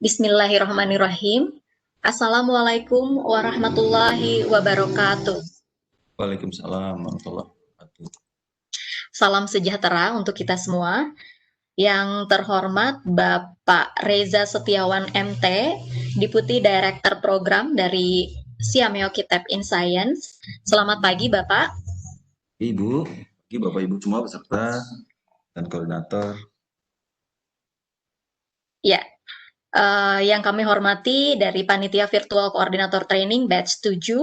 Bismillahirrahmanirrahim. Assalamualaikum warahmatullahi wabarakatuh. Waalaikumsalam warahmatullahi wabarakatuh. Salam sejahtera untuk kita semua. Yang terhormat Bapak Reza Setiawan MT, Deputi Director Program dari Siameo Kitab in Science. Selamat pagi Bapak. Ibu, Bapak Ibu semua peserta dan koordinator. Ya, yang kami hormati dari Panitia Virtual Koordinator Training Batch 7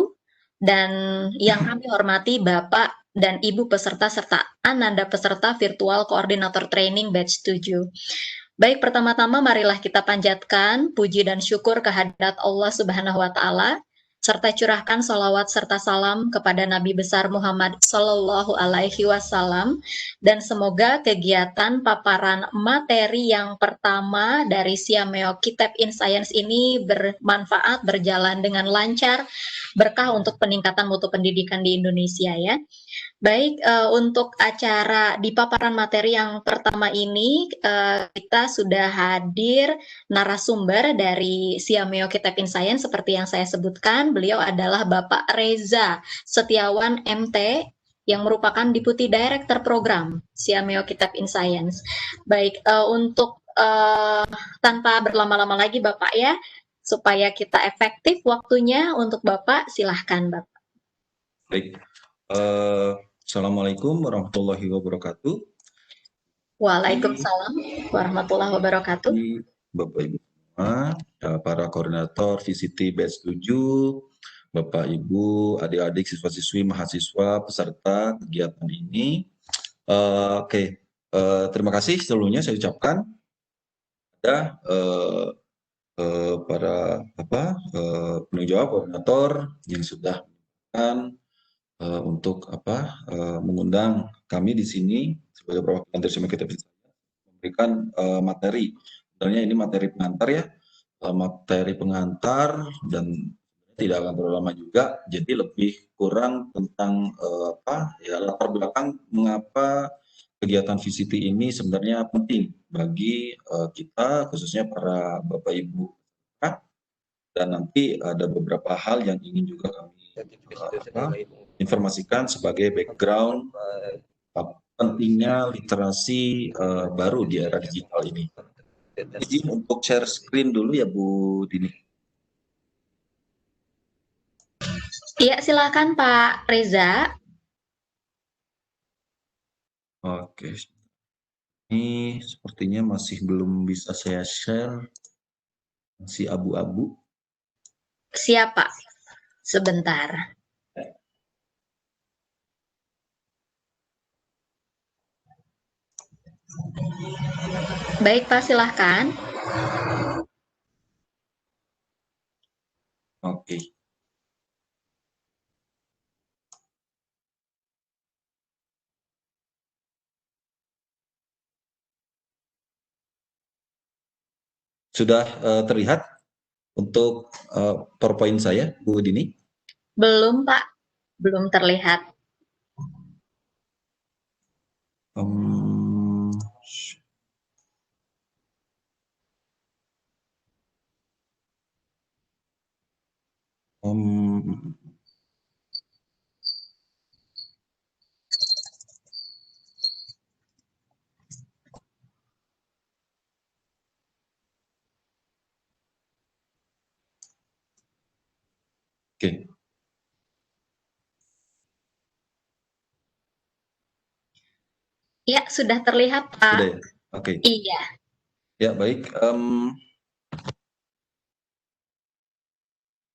dan yang kami hormati Bapak dan Ibu peserta serta Ananda peserta Virtual Koordinator Training Batch 7. Baik, pertama-tama marilah kita panjatkan puji dan syukur kehadirat Allah Subhanahu wa Ta'ala, serta curahkan salawat serta salam kepada Nabi besar Muhammad Sallallahu Alaihi Wasallam, dan semoga kegiatan paparan materi yang pertama dari Siameo Kitab in Science ini bermanfaat, berjalan dengan lancar, berkah untuk peningkatan mutu pendidikan di Indonesia ya. Baik, untuk acara di paparan materi yang pertama ini, kita sudah hadir narasumber dari Siameo Kitab in Science seperti yang saya sebutkan. Beliau adalah Bapak Reza Setiawan MT, yang merupakan Deputi Director Program Siameo Kitab in Science. Baik, untuk tanpa berlama-lama lagi Bapak ya, supaya kita efektif waktunya untuk Bapak, silahkan Bapak. Baik, Assalamualaikum warahmatullahi wabarakatuh. Waalaikumsalam warahmatullahi wabarakatuh. Bapak Ibu semua, para koordinator VCT Batch 7, Bapak Ibu, adik-adik, siswa-siswi, mahasiswa, peserta kegiatan ini. Terima kasih sebelumnya saya ucapkan kepada para penanggung jawab koordinator yang sudah untuk mengundang kami di sini sebagai perwakilan dari Siameo Kitab memberikan materi. Sebenarnya ini materi pengantar ya, materi pengantar dan tidak akan terlalu lama juga. Jadi lebih kurang tentang latar belakang mengapa kegiatan VCT ini sebenarnya penting bagi kita, khususnya para Bapak Ibu. Dan nanti ada beberapa hal yang ingin juga kami informasikan sebagai background pentingnya literasi baru di era digital ini. Jadi untuk share screen dulu ya Bu Dini. Iya, silakan Pak Reza. Oke. Ini sepertinya masih belum bisa saya share. Masih abu-abu. Siapa? Sebentar. Baik Pak, silahkan. Oke. Sudah terlihat untuk PowerPoint saya, Bu Dini? Belum Pak, belum terlihat. Oke. Ya, sudah terlihat Pak. Sudah ya? Oke. Iya. Ya, baik.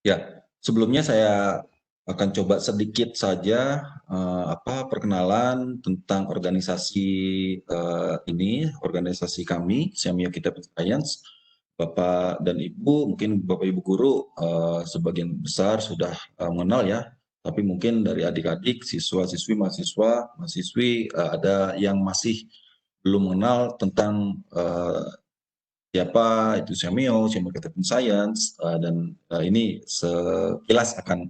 Ya, sebelumnya saya akan coba sedikit saja perkenalan tentang organisasi ini, organisasi kami, Siameo Kitab in Science. Bapak dan Ibu, mungkin Bapak Ibu guru sebagian besar sudah mengenal ya, tapi mungkin dari adik-adik, siswa-siswi, mahasiswi ada yang masih belum mengenal tentang siapa itu Siameo Kitab in Science, dan ini sekilas akan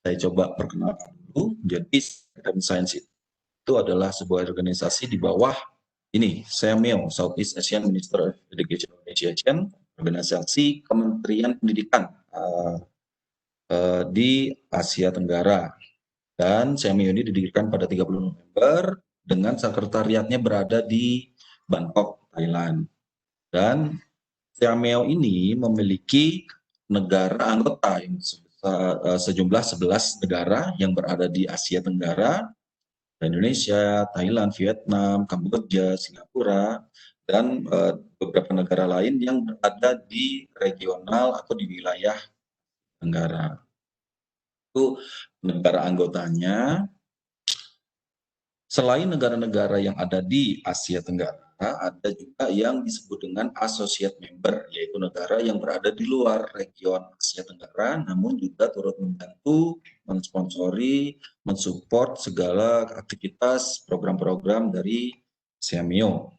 saya coba perkenalkan dulu. Jadi Kitab in Science itu adalah sebuah organisasi di bawah ini, Siameo, Southeast Asian Minister of Education Association, organisasi Kementerian Pendidikan di Asia Tenggara. Dan CMIO ini didirikan pada 30 November dengan sekretariatnya berada di Bangkok, Thailand. Dan CMIO ini memiliki negara anggota yang sejumlah 11 negara yang berada di Asia Tenggara, Indonesia, Thailand, Vietnam, Kamboja, Singapura, dan beberapa negara lain yang berada di regional atau di wilayah Tenggara. Itu negara anggotanya. Selain negara-negara yang ada di Asia Tenggara, ada juga yang disebut dengan associate member, yaitu negara yang berada di luar region Asia Tenggara, namun juga turut membantu, mensponsori, mensupport segala aktivitas program-program dari CMIO.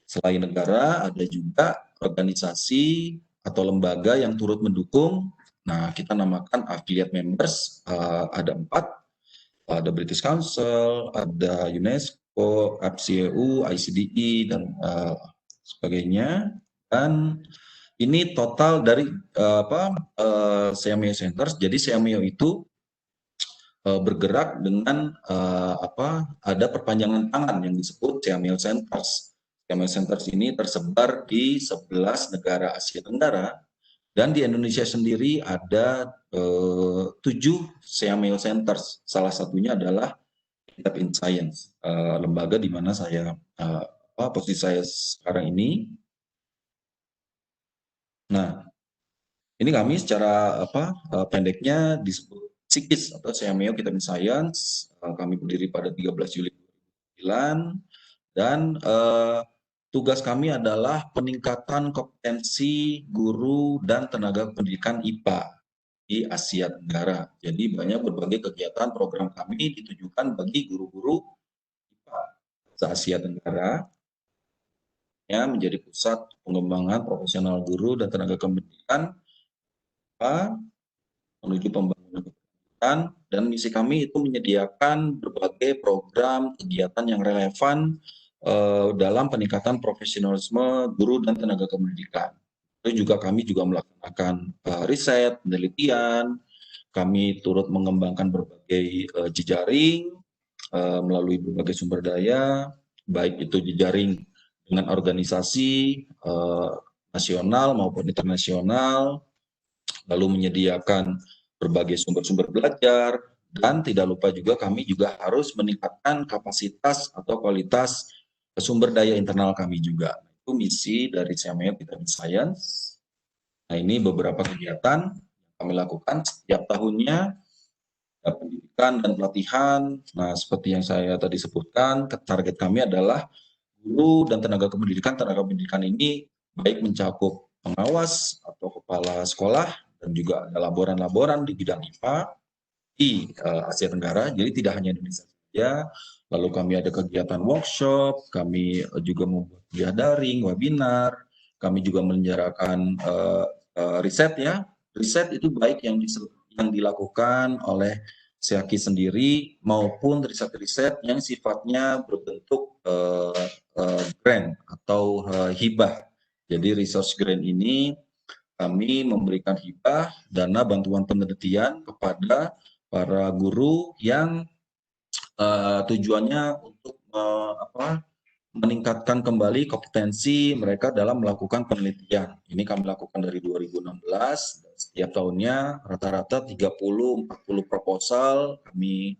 Selain negara, ada juga organisasi atau lembaga yang turut mendukung. Nah, kita namakan affiliate members, ada 4. Ada British Council, ada UNESCO, FCEU, ICDE, dan sebagainya. Dan ini total dari CMIO Centers. Jadi CMIO itu bergerak dengan ada perpanjangan tangan yang disebut CMIO Centers. CMIO Centers ini tersebar di 11 negara Asia Tenggara. Dan di Indonesia sendiri ada 7 CMIO Centers. Salah satunya adalah Kitab in Science, lembaga di mana saya posisi saya sekarang ini. Nah, ini kami secara pendeknya disebut CIKIS atau CMIO Kitab in Science. Kami berdiri pada 13 Juli 2009 dan tugas kami adalah peningkatan kompetensi guru dan tenaga pendidikan IPA di Asia Tenggara. Jadi banyak berbagai kegiatan program kami ditujukan bagi guru-guru IPA se-Asia Tenggara yang menjadi pusat pengembangan profesional guru dan tenaga pendidikan menuju pembangunan pendidikan, dan misi kami itu menyediakan berbagai program kegiatan yang relevan dalam peningkatan profesionalisme guru dan tenaga pendidikan. Itu juga kami juga melaksanakan riset, penelitian, kami turut mengembangkan berbagai jejaring melalui berbagai sumber daya, baik itu jejaring dengan organisasi nasional maupun internasional, lalu menyediakan berbagai sumber-sumber belajar, dan tidak lupa juga kami juga harus meningkatkan kapasitas atau kualitas sumber daya internal kami juga. Itu misi dari CMIO Kitab in Science. Nah, ini beberapa kegiatan yang kami lakukan setiap tahunnya, pendidikan dan pelatihan. Nah, seperti yang saya tadi sebutkan, target kami adalah guru dan tenaga pendidikan ini baik mencakup pengawas atau kepala sekolah, dan juga ada laboran-laboran di bidang IPA di Asia Tenggara. Jadi tidak hanya Indonesia saja. Lalu kami ada kegiatan workshop, kami juga membuat kuliah daring, webinar, kami juga menyelenggarakan riset ya. Riset itu baik yang dilakukan oleh SEAKI sendiri maupun riset-riset yang sifatnya berbentuk grant atau hibah. Jadi resource grant ini kami memberikan hibah dana bantuan penelitian kepada para guru yang tujuannya untuk meningkatkan kembali kompetensi mereka dalam melakukan penelitian. Ini kami lakukan dari 2016, setiap tahunnya rata-rata 30-40 proposal kami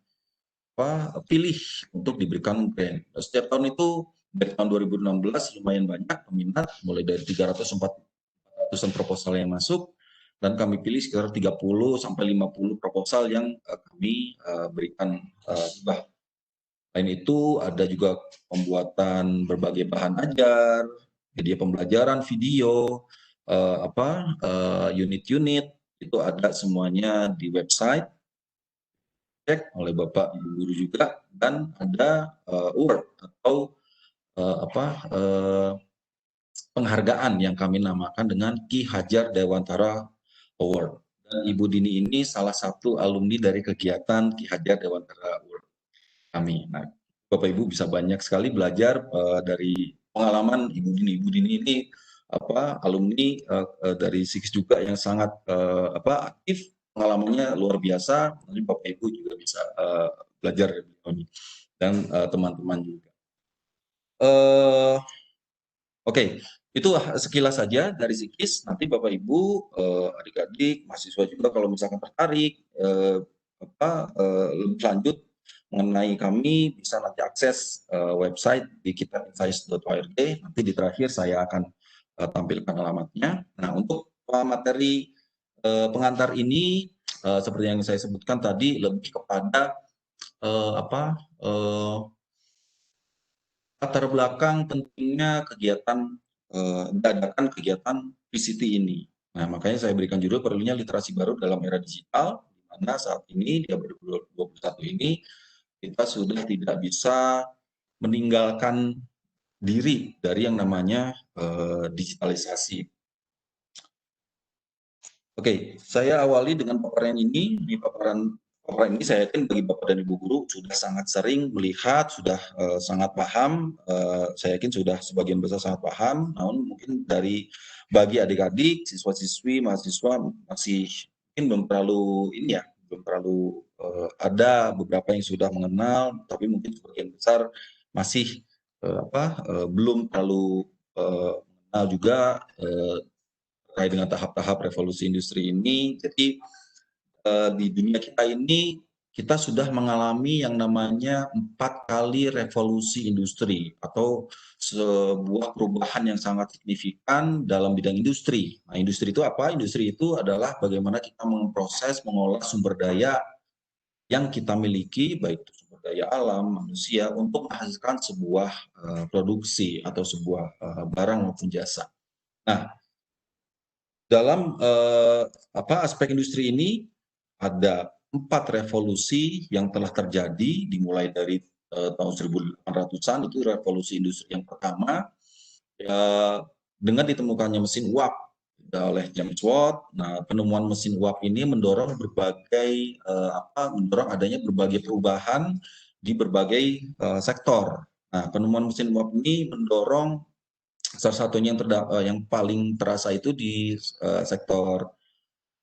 pilih untuk diberikan grant. Setiap tahun itu dari tahun 2016 lumayan banyak peminat, mulai dari 300-400 proposal yang masuk, dan kami pilih sekitar 30-50 proposal yang kami berikan hibah. Selain itu ada juga pembuatan berbagai bahan ajar, media pembelajaran, video, unit-unit, itu ada semuanya di website, cek oleh Bapak Ibu Guru juga, dan ada award atau penghargaan yang kami namakan dengan Ki Hajar Dewantara Award. Dan Ibu Dini ini salah satu alumni dari kegiatan Ki Hajar Dewantara Award kami. Nah, Bapak Ibu bisa banyak sekali belajar dari pengalaman Ibu Dini. Ibu Dini ini alumni dari SIKS juga yang sangat aktif, pengalamannya luar biasa. Nanti Bapak Ibu juga bisa belajar dari beliau ini dan teman-teman juga. Oke, itu sekilas saja dari SIKS. Nanti Bapak Ibu, adik-adik, mahasiswa juga kalau misalkan tertarik lebih lanjut mengenai kami, bisa nanti akses website di kitaadvice.org. Nanti di terakhir saya akan tampilkan alamatnya. Nah, untuk materi pengantar ini seperti yang saya sebutkan tadi, lebih kepada latar belakang pentingnya kegiatan diadakan kegiatan VCT ini. Nah, makanya saya berikan judul perlunya literasi baru dalam era digital, di mana saat ini di abad 2021 ini kita sudah tidak bisa meninggalkan diri dari yang namanya digitalisasi. Oke, saya awali dengan paparan ini. Di paparan ini saya yakin bagi Bapak dan Ibu guru sudah sangat sering melihat, sudah sangat paham. Saya yakin sudah sebagian besar sangat paham. Namun mungkin bagi adik-adik, siswa-siswi, mahasiswa masih mungkin belum terlalu ini ya, belum terlalu ada beberapa yang sudah mengenal, tapi mungkin sebagian besar masih belum terlalu mengenal juga terkait dengan tahap-tahap revolusi industri ini. Jadi di dunia kita ini kita sudah mengalami yang namanya 4 kali revolusi industri atau sebuah perubahan yang sangat signifikan dalam bidang industri. Nah, industri itu apa? Industri itu adalah bagaimana kita memproses, mengolah sumber daya yang kita miliki, baik itu sumber daya alam, manusia, untuk menghasilkan sebuah produksi atau sebuah barang maupun jasa. Nah, dalam aspek industri ini ada 4 revolusi yang telah terjadi dimulai dari tahun 1800-an. Itu revolusi industri yang pertama dengan ditemukannya mesin uap oleh James Watt. Nah, penemuan mesin uap ini mendorong mendorong adanya berbagai perubahan di berbagai sektor. Nah, penemuan mesin uap ini mendorong salah satunya yang paling terasa itu di sektor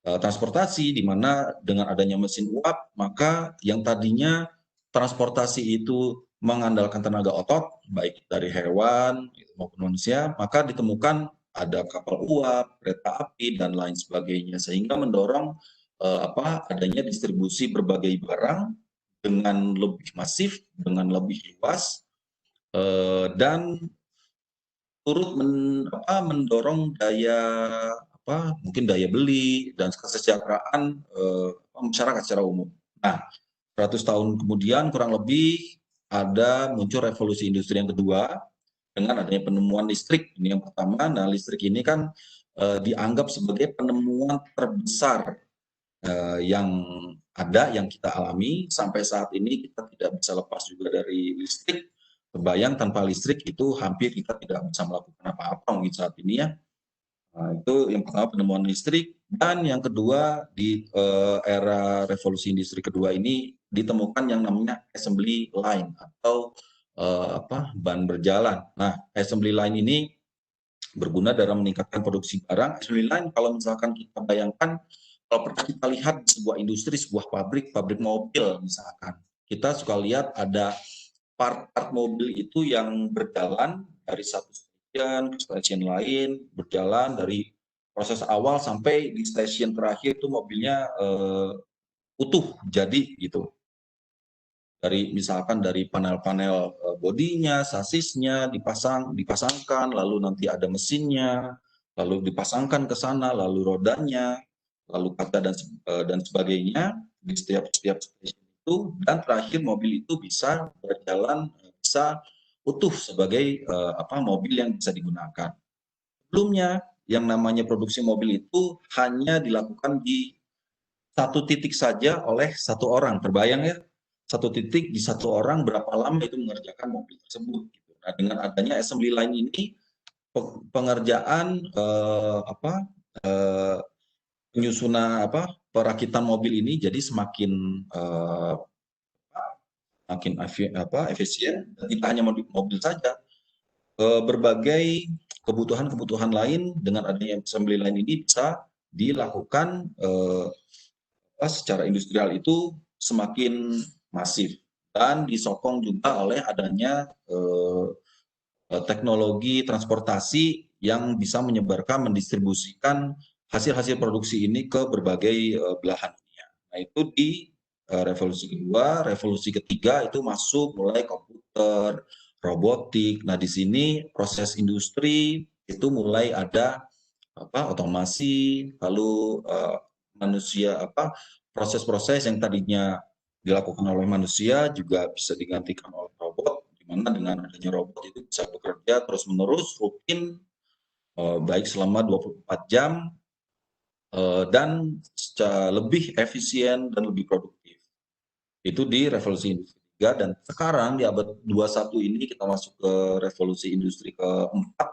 transportasi, di mana dengan adanya mesin uap, maka yang tadinya transportasi itu mengandalkan tenaga otot, baik dari hewan maupun manusia, maka ditemukan ada kapal uap, kereta api, dan lain sebagainya, sehingga mendorong adanya distribusi berbagai barang dengan lebih masif, dengan lebih luas, dan turut mendorong mungkin daya beli dan kesejahteraan masyarakat secara umum. Nah, 100 tahun kemudian kurang lebih muncul revolusi industri yang kedua dengan adanya penemuan listrik. Ini yang pertama. Nah, listrik ini kan dianggap sebagai penemuan terbesar yang yang kita alami sampai saat ini. Kita tidak bisa lepas juga dari listrik. Kebayang tanpa listrik itu hampir kita tidak bisa melakukan apa-apa mungkin saat ini ya. Nah, itu yang pertama, penemuan listrik. Dan yang kedua, di era revolusi industri kedua ini ditemukan yang namanya assembly line atau ban berjalan. Nah, assembly line ini berguna dalam meningkatkan produksi barang. Assembly line kalau misalkan kita bayangkan, kalau pernah kita lihat sebuah industri, sebuah pabrik mobil misalkan, kita suka lihat ada part-part mobil itu yang berjalan dari satu stasiun ke stasiun lain, berjalan dari proses awal sampai di stasiun terakhir itu mobilnya utuh jadi gitu. Misalkan dari panel-panel bodinya, sasisnya dipasangkan, lalu nanti ada mesinnya, lalu dipasangkan ke sana, lalu rodanya, lalu kaca dan sebagainya di setiap stasiun itu, dan terakhir mobil itu bisa berjalan, bisa utuh sebagai mobil yang bisa digunakan. Sebelumnya yang namanya produksi mobil itu hanya dilakukan di satu titik saja oleh satu orang. Terbayang ya, satu titik di satu orang berapa lama itu mengerjakan mobil tersebut. Nah, dengan adanya assembly line ini, pengerjaan penyusunan perakitan mobil ini jadi semakin efisien. Dan tidak hanya mobil saja, berbagai kebutuhan-kebutuhan lain dengan adanya assembly line ini bisa dilakukan secara industrial itu semakin masif dan disokong juga oleh adanya teknologi transportasi yang bisa menyebarkan, mendistribusikan hasil-hasil produksi ini ke berbagai belahan dunia. Nah itu di revolusi kedua, revolusi ketiga itu masuk mulai komputer, robotik. Nah di sini proses industri itu mulai ada otomasi, lalu manusia proses-proses yang tadinya dilakukan oleh manusia juga bisa digantikan oleh robot, di mana dengan adanya robot itu bisa bekerja terus-menerus rutin baik selama 24 jam dan secara lebih efisien dan lebih produktif. Itu di revolusi industri 3 dan sekarang di abad 21 ini kita masuk ke revolusi industri keempat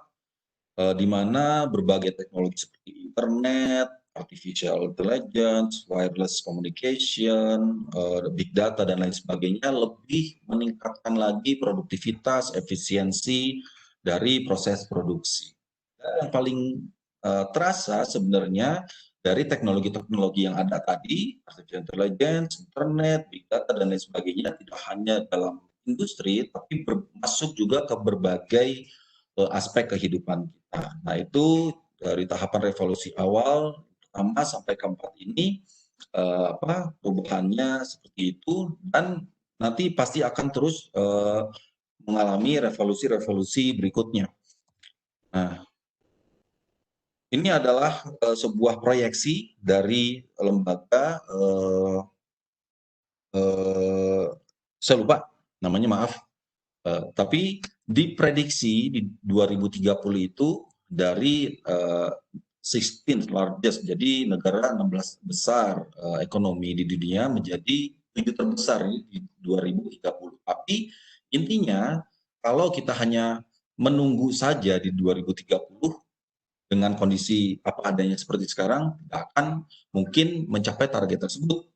di mana berbagai teknologi seperti internet, artificial intelligence, wireless communication, big data dan lain sebagainya lebih meningkatkan lagi produktivitas, efisiensi dari proses produksi. Dan yang paling terasa sebenarnya dari teknologi-teknologi yang ada tadi, artificial intelligence, internet, big data dan lain sebagainya tidak hanya dalam industri tapi masuk juga ke berbagai aspek kehidupan kita. Nah itu dari tahapan revolusi awal pertama sampai keempat ini perubahannya seperti itu dan nanti pasti akan terus mengalami revolusi-revolusi berikutnya. Nah, ini adalah sebuah proyeksi dari lembaga saya lupa namanya, maaf. Tapi diprediksi di 2030 itu dari 16 largest, jadi negara 16 besar ekonomi di dunia menjadi 7 terbesar di 2030. Tapi intinya kalau kita hanya menunggu saja di 2030 dengan kondisi apa adanya seperti sekarang, tidak akan mungkin mencapai target tersebut.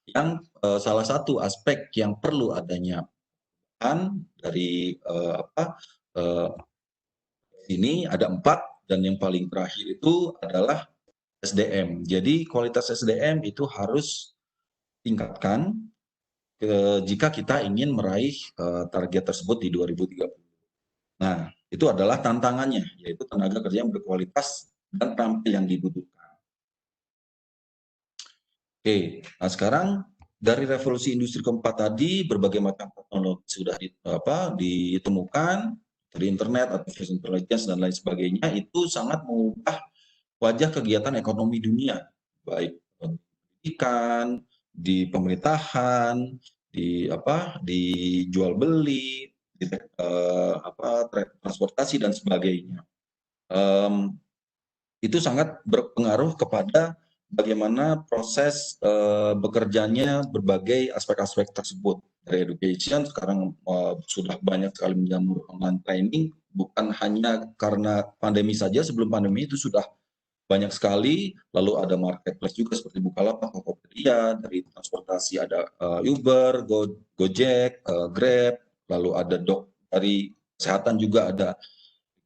Yang salah satu aspek yang perlu adanya dari ini ada 4 dan yang paling terakhir itu adalah SDM. Jadi kualitas SDM itu harus tingkatkan jika kita ingin meraih target tersebut di 2030. Nah, itu adalah tantangannya, yaitu tenaga kerja yang berkualitas dan terampil yang dibutuhkan. Oke, nah sekarang dari revolusi industri keempat tadi, berbagai macam teknologi sudah ditemukan, dari internet, artificial intelligence, dan lain sebagainya, itu sangat mengubah wajah kegiatan ekonomi dunia, baik pendidikan, di pemerintahan, di jual beli, di transportasi dan sebagainya. Itu sangat berpengaruh kepada bagaimana proses bekerjanya berbagai aspek-aspek tersebut. Dari education sekarang sudah banyak sekali menjamur online training, bukan hanya karena pandemi saja, sebelum pandemi itu sudah banyak sekali, lalu ada marketplace juga seperti Bukalapak, Tokopedia, dari transportasi ada Uber, Gojek, Grab, lalu ada dari kesehatan juga ada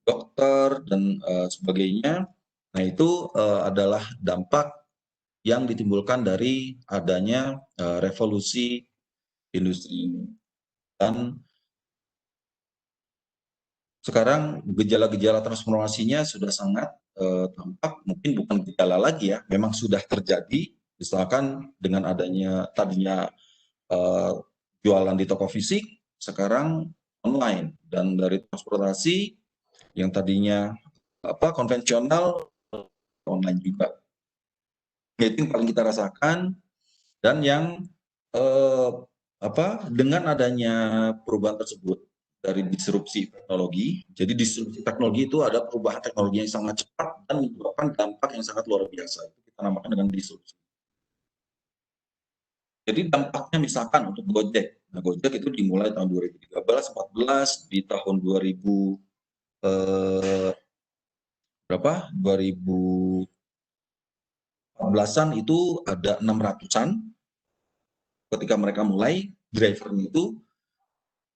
dokter dan sebagainya. Nah itu adalah dampak yang ditimbulkan dari adanya revolusi industri ini. Dan sekarang gejala-gejala transformasinya sudah sangat tampak, mungkin bukan gejala lagi ya, memang sudah terjadi, misalkan dengan adanya tadinya jualan di toko fisik, sekarang online, dan dari transportasi yang tadinya konvensional online juga. Itu yang paling kita rasakan dan yang dengan adanya perubahan tersebut dari disrupsi teknologi. Jadi disrupsi teknologi itu ada perubahan teknologi yang sangat cepat dan menyebabkan dampak yang sangat luar biasa. Itu kita namakan dengan disrupsi. Jadi dampaknya misalkan untuk Gojek. Nah, Gojek itu dimulai tahun 2013, 14, di tahun 2000 2014-an itu ada 600-an ketika mereka mulai drivernya itu.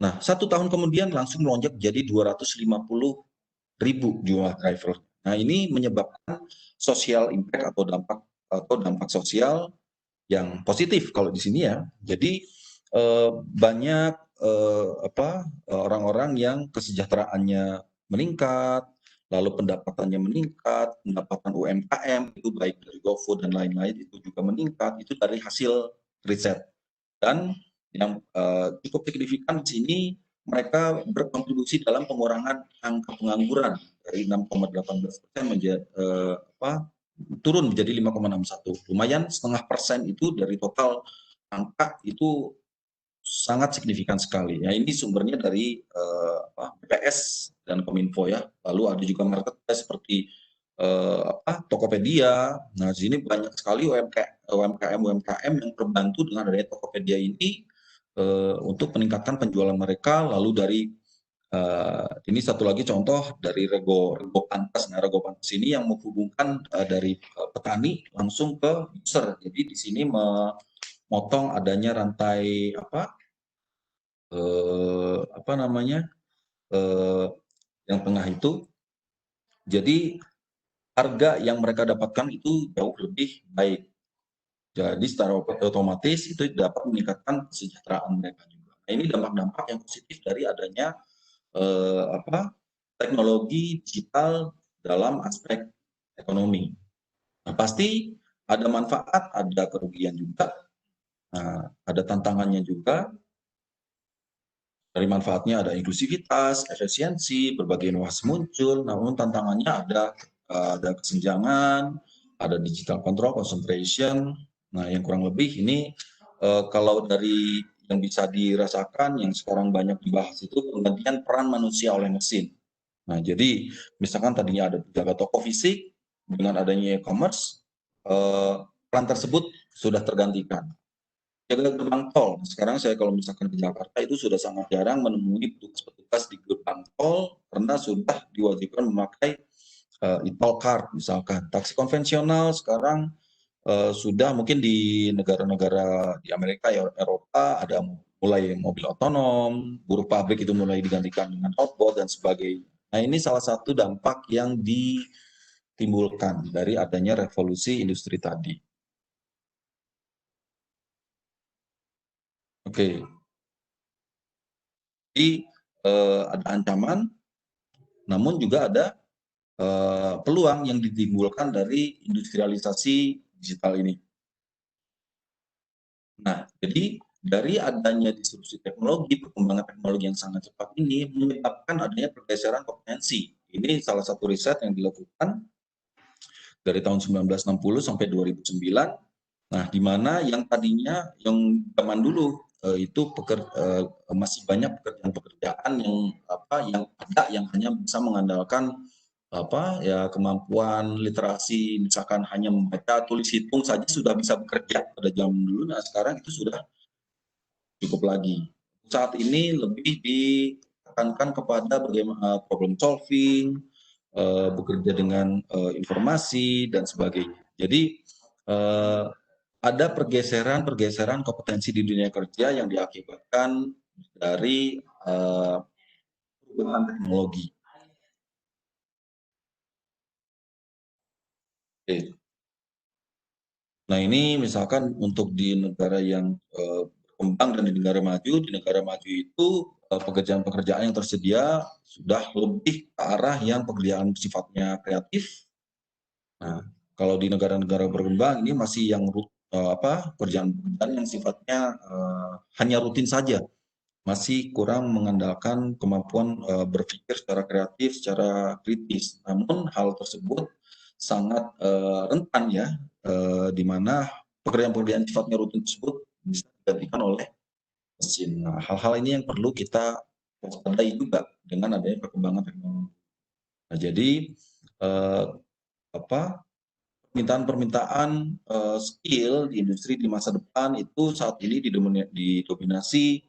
Nah, 1 tahun kemudian langsung melonjak jadi 250.000 jumlah driver. Nah, ini menyebabkan social impact atau dampak sosial yang positif kalau di sini ya. Jadi banyak orang-orang yang kesejahteraannya meningkat, lalu pendapatannya meningkat, pendapatan UMKM itu baik dari GoFood dan lain-lain itu juga meningkat, itu dari hasil riset. Dan yang cukup signifikan di sini mereka berkontribusi dalam pengurangan angka pengangguran dari 6,18% menjadi turun menjadi 5,61. Lumayan, 0,5% itu dari total angka itu sangat signifikan sekali. Ya, ini sumbernya dari BPS dan Kominfo ya. Lalu ada juga marketplace seperti Tokopedia. Nah, di sini banyak sekali UMKM yang terbantu dengan adanya Tokopedia ini untuk meningkatkan penjualan mereka. Lalu dari ini satu lagi contoh dari Rego Pantas. Nah, Rego Pantas ini yang menghubungkan dari petani langsung ke user. Jadi di sini memotong adanya rantai yang tengah itu. Jadi harga yang mereka dapatkan itu jauh lebih baik. Jadi secara otomatis itu dapat meningkatkan kesejahteraan mereka juga. Nah, ini dampak-dampak yang positif dari adanya teknologi digital dalam aspek ekonomi. Nah, pasti ada manfaat, ada kerugian juga. Nah, ada tantangannya juga. Dari manfaatnya ada inklusivitas, efisiensi, berbagai inovasi muncul, namun tantangannya ada kesenjangan, ada digital control, concentration. Nah, yang kurang lebih ini kalau dari yang bisa dirasakan, yang sekarang banyak dibahas itu penggantian peran manusia oleh mesin. Nah, jadi misalkan tadinya ada penjaga toko fisik, dengan adanya e-commerce, peran tersebut sudah tergantikan. Jaga gerbang tol. Sekarang saya kalau misalkan ke Jakarta itu sudah sangat jarang menemui petugas-petugas di gerbang tol karena sudah diwajibkan memakai e-tol card misalkan. Taksi konvensional sekarang sudah mungkin di negara-negara di Amerika, Eropa ada mulai mobil otonom, buruh pabrik itu mulai digantikan dengan robot dan sebagainya. Nah, ini salah satu dampak yang ditimbulkan dari adanya revolusi industri tadi. Oke. Jadi ada ancaman, namun juga ada peluang yang ditimbulkan dari industrialisasi digital ini. Nah, jadi dari adanya disrupsi teknologi, perkembangan teknologi yang sangat cepat ini menyebabkan adanya pergeseran kompetensi. Ini salah satu riset yang dilakukan dari tahun 1960 sampai 2009. Nah, di mana yang tadinya yang zaman dulu itu masih banyak pekerjaan-pekerjaan yang hanya bisa mengandalkan kemampuan literasi, misalkan hanya membaca, tulis, hitung saja sudah bisa bekerja pada zaman dulu. Nah, sekarang itu sudah cukup lagi. Saat ini lebih ditekankan kepada bagaimana problem solving, bekerja dengan informasi dan sebagainya. Jadi ada pergeseran kompetensi di dunia kerja yang diakibatkan dari perubahan teknologi. Oke. Nah, ini misalkan untuk di negara yang berkembang dan di negara maju itu pekerjaan-pekerjaan yang tersedia sudah lebih ke arah yang pekerjaan sifatnya kreatif. Nah, kalau di negara-negara berkembang ini masih yang pekerjaan-pekerjaan yang sifatnya hanya rutin saja, masih kurang mengandalkan kemampuan berpikir secara kreatif, secara kritis. Namun hal tersebut sangat rentan ya, di mana pekerjaan-pekerjaan sifatnya rutin tersebut bisa digantikan oleh mesin. Nah, hal-hal ini yang perlu kita waspadai juga dengan adanya perkembangan teknologi. Nah, jadi permintaan skill di industri di masa depan itu saat ini didominasi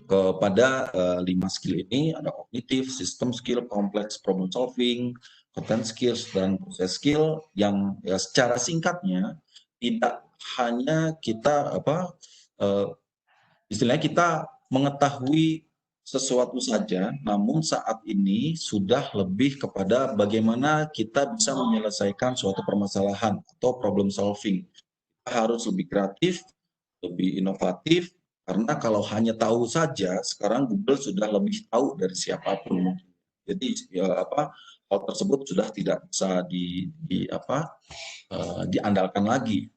kepada 5 skill ini. Ada kognitif, system skill, complex problem solving, content skills, dan process skill yang ya secara singkatnya tidak hanya kita istilahnya kita mengetahui sesuatu saja, namun saat ini sudah lebih kepada bagaimana kita bisa menyelesaikan suatu permasalahan atau problem solving. Kita harus lebih kreatif, lebih inovatif, karena kalau hanya tahu saja, sekarang Google sudah lebih tahu dari siapapun. Jadi hal tersebut sudah tidak bisa diandalkan lagi.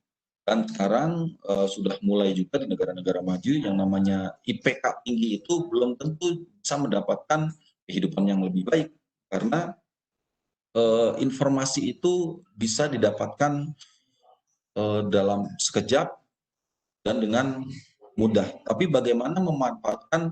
Dan sekarang sudah mulai juga di negara-negara maju yang namanya IPK tinggi itu belum tentu bisa mendapatkan kehidupan yang lebih baik, karena informasi itu bisa didapatkan dalam sekejap dan dengan mudah. Tapi bagaimana memanfaatkan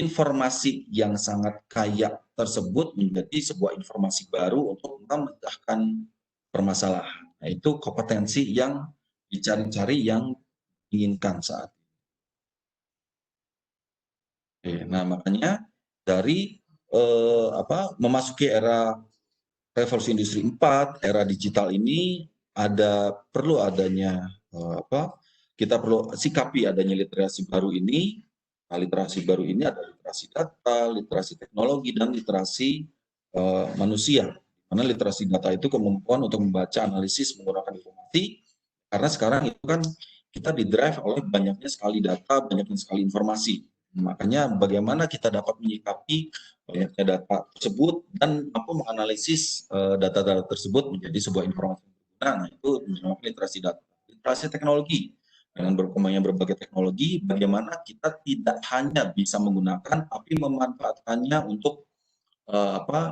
informasi yang sangat kaya tersebut menjadi sebuah informasi baru untuk memecahkan permasalahan. Nah, itu kompetensi yang dicari-cari yang diinginkan saat ini. Nah, makanya dari memasuki era revolusi industri 4, era digital ini perlu adanya kita perlu sikapi adanya literasi baru ini. Nah, literasi baru ini ada literasi data, literasi teknologi, dan literasi manusia. Karena literasi data itu kemampuan untuk membaca, analisis, menggunakan informasi. Karena sekarang itu kan kita didrive oleh banyaknya sekali data, banyaknya sekali informasi. Makanya bagaimana kita dapat menyikapi banyaknya data tersebut dan mampu menganalisis data-data tersebut menjadi sebuah informasi yang berguna. Nah, itu dinamakan literasi data. Literasi teknologi, dengan berkembangnya berbagai teknologi, bagaimana kita tidak hanya bisa menggunakan, tapi memanfaatkannya untuk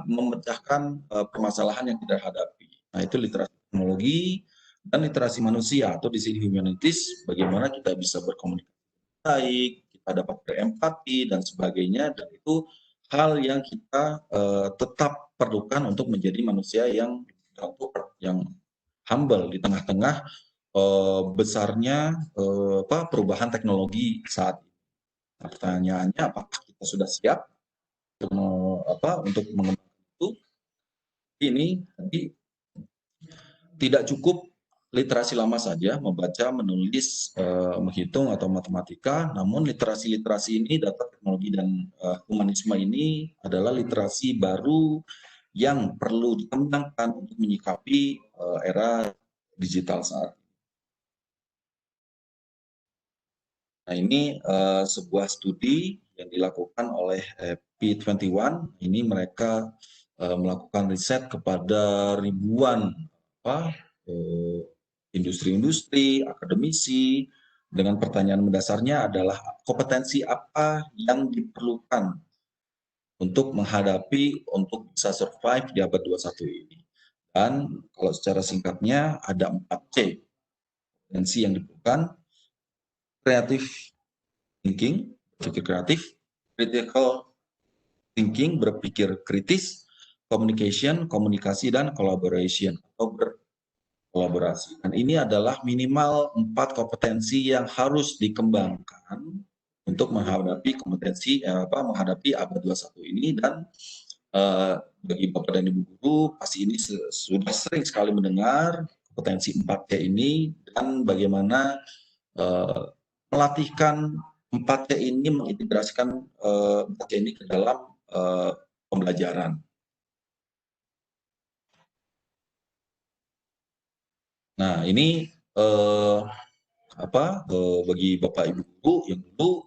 memecahkan permasalahan yang kita hadapi. Nah, itu literasi teknologi dan literasi manusia atau di sini humanities, bagaimana kita bisa berkomunikasi baik, kita dapat berempati dan sebagainya, dan itu hal yang kita tetap perlukan untuk menjadi manusia yang humble di tengah-tengah besarnya perubahan teknologi saat ini. Nah, pertanyaannya, apakah kita sudah siap untuk mengembangkan itu? Ini tadi tidak cukup literasi lama saja, membaca, menulis, menghitung atau matematika, namun literasi-literasi ini, data, teknologi, dan humanisme ini adalah literasi baru yang perlu dikembangkan untuk menyikapi era digital saat ini. Nah, ini sebuah studi yang dilakukan oleh P21. Ini mereka melakukan riset kepada ribuan industri-industri, akademisi, dengan pertanyaan mendasarnya adalah kompetensi apa yang diperlukan untuk bisa survive di abad 21 ini. Dan kalau secara singkatnya ada 4C kompetensi yang diperlukan: creative thinking, berpikir kreatif; critical thinking, berpikir kritis; communication, komunikasi; dan collaboration atau berkolaborasi. Dan ini adalah minimal 4 kompetensi yang harus dikembangkan untuk menghadapi menghadapi abad 21 ini. Dan bagi Bapak dan Ibu guru, pasti ini sudah sering sekali mendengar kompetensi 4C ini, dan bagaimana melatihkan 4C ini, mengintegrasikan 4C ini ke dalam pembelajaran. Nah, ini bagi Bapak Ibu guru yang dulu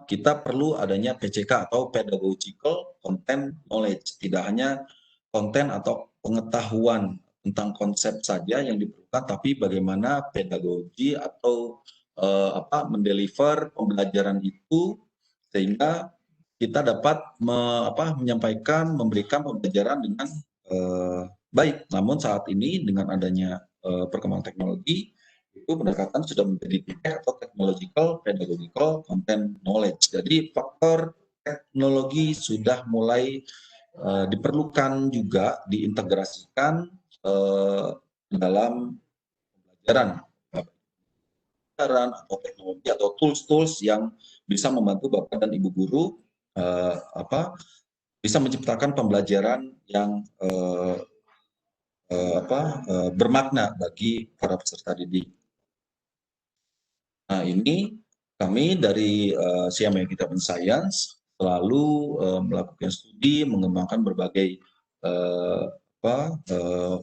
kita perlu adanya PCK atau pedagogical content knowledge. Tidak hanya konten atau pengetahuan tentang konsep saja yang diperlukan, tapi bagaimana pedagogi atau mendeliver pembelajaran itu sehingga kita dapat menyampaikan, memberikan pembelajaran dengan baik. Namun saat ini dengan adanya perkembangan teknologi, itu pendekatan sudah menjadi TPK atau technological pedagogical content knowledge. Jadi faktor teknologi sudah mulai diperlukan juga diintegrasikan dalam pembelajaran atau teknologi atau tools-tools yang bisa membantu Bapak dan Ibu guru bisa menciptakan pembelajaran yang bermakna bagi para peserta didik. Nah, ini kami dari CMA Kitab and Science selalu melakukan studi, mengembangkan berbagai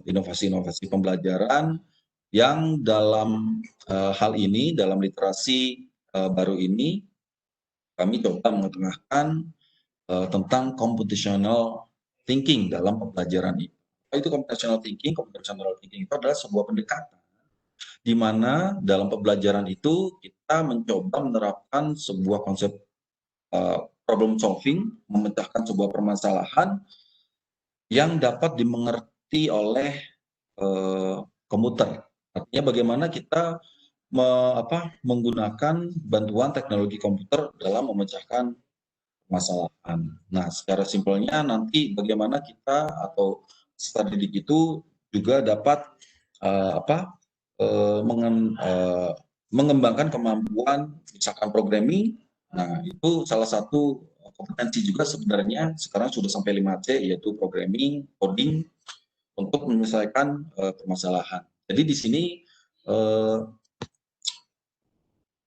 inovasi-inovasi pembelajaran yang dalam hal ini, dalam literasi baru ini, kami coba mengetengahkan tentang computational thinking dalam pembelajaran ini. Itu computational thinking. Computational thinking itu adalah sebuah pendekatan di mana dalam pembelajaran itu kita mencoba menerapkan sebuah konsep problem solving, memecahkan sebuah permasalahan yang dapat dimengerti oleh komputer. Artinya bagaimana kita menggunakan bantuan teknologi komputer dalam memecahkan permasalahan. Nah, secara simpelnya nanti bagaimana kita atau peserta didik itu juga dapat mengembangkan kemampuan misalkan programming. Nah, itu salah satu kompetensi juga sebenarnya sekarang sudah sampai 5C, yaitu programming, coding, untuk menyelesaikan permasalahan. Jadi di sini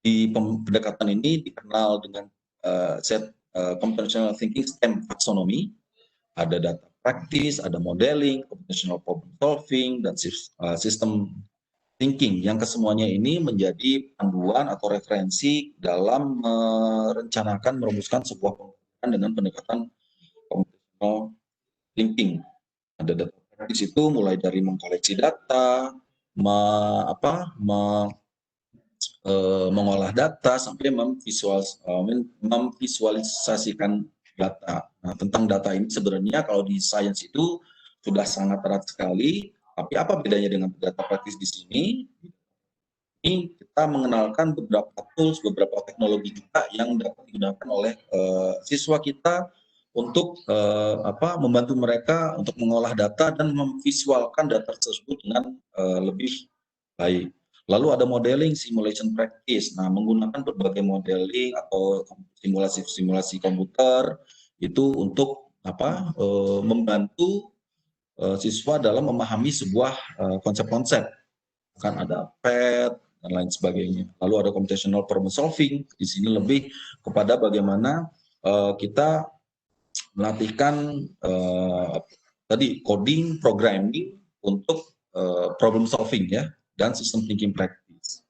di pendekatan ini dikenal dengan set computational thinking STEM taxonomy. Ada data practice, ada modeling, computational problem solving, dan system thinking, yang kesemuanya ini menjadi panduan atau referensi dalam merencanakan, merumuskan sebuah pembelajaran dengan pendekatan computational thinking. Ada data praktis itu mulai dari mengkoleksi data, mengolah data, sampai memvisualisasikan data. Nah, tentang data ini sebenarnya kalau di sains itu sudah sangat erat sekali, tapi apa bedanya dengan data praktis di sini? Ini kita mengenalkan beberapa tools, beberapa teknologi kita yang dapat digunakan oleh siswa kita untuk membantu mereka untuk mengolah data dan memvisualkan data tersebut dengan lebih baik. Lalu ada modeling, simulation practice. Nah, menggunakan berbagai modeling atau simulasi komputer itu untuk membantu siswa dalam memahami sebuah konsep-konsep. Kan ada PET dan lain sebagainya. Lalu ada computational problem solving. Di sini lebih kepada bagaimana kita melatihkan tadi coding, programming untuk problem solving ya, dan system thinking practice.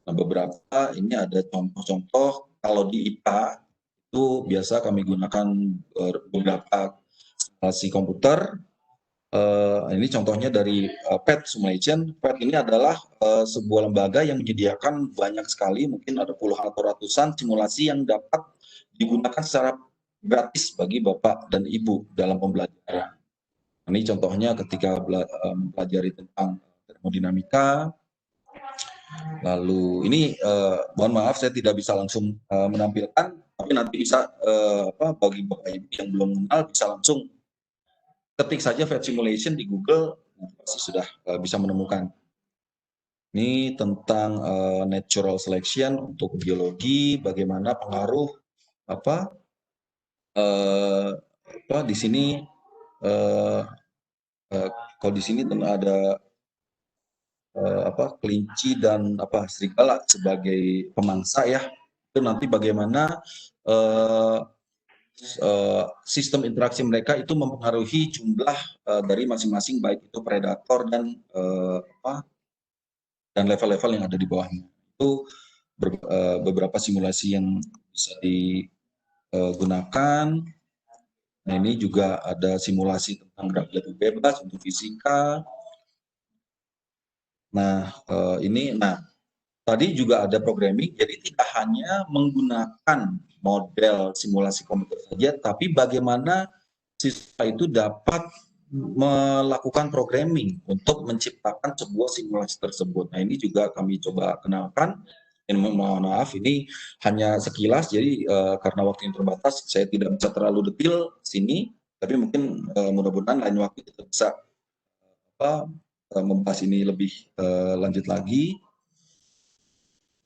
Nah, beberapa ini ada contoh-contoh. Kalau di IPA itu biasa kami gunakan beberapa simulasi komputer. Ini contohnya dari PET Simulation. PET ini adalah sebuah lembaga yang menyediakan banyak sekali, mungkin ada puluhan atau ratusan simulasi yang dapat digunakan secara gratis bagi Bapak dan Ibu dalam pembelajaran. Ini contohnya ketika mempelajari tentang termodinamika. Lalu ini mohon maaf saya tidak bisa langsung menampilkan, tapi nanti bisa bagi Bapak Ibu yang belum kenal bisa langsung ketik saja PET Simulation di Google, pasti sudah bisa menemukan. Ini tentang natural selection untuk biologi, bagaimana pengaruh di sini kalau di sini ada kelinci dan serigala sebagai pemangsa ya. Itu nanti bagaimana sistem interaksi mereka itu mempengaruhi jumlah dari masing-masing, baik itu predator dan level-level yang ada di bawahnya. Itu beberapa simulasi yang bisa digunakan. Nah, ini juga ada simulasi tentang gerak jatuh bebas untuk fisika. Nah, tadi juga ada programming, jadi tidak hanya menggunakan model simulasi komputer saja, tapi bagaimana siswa itu dapat melakukan programming untuk menciptakan sebuah simulasi tersebut. Nah, ini juga kami coba kenalkan. Mohon maaf, ini hanya sekilas, jadi karena waktu yang terbatas, saya tidak bisa terlalu detail sini, tapi mungkin mudah-mudahan lain waktu kita bisa membahas ini lebih lanjut lagi.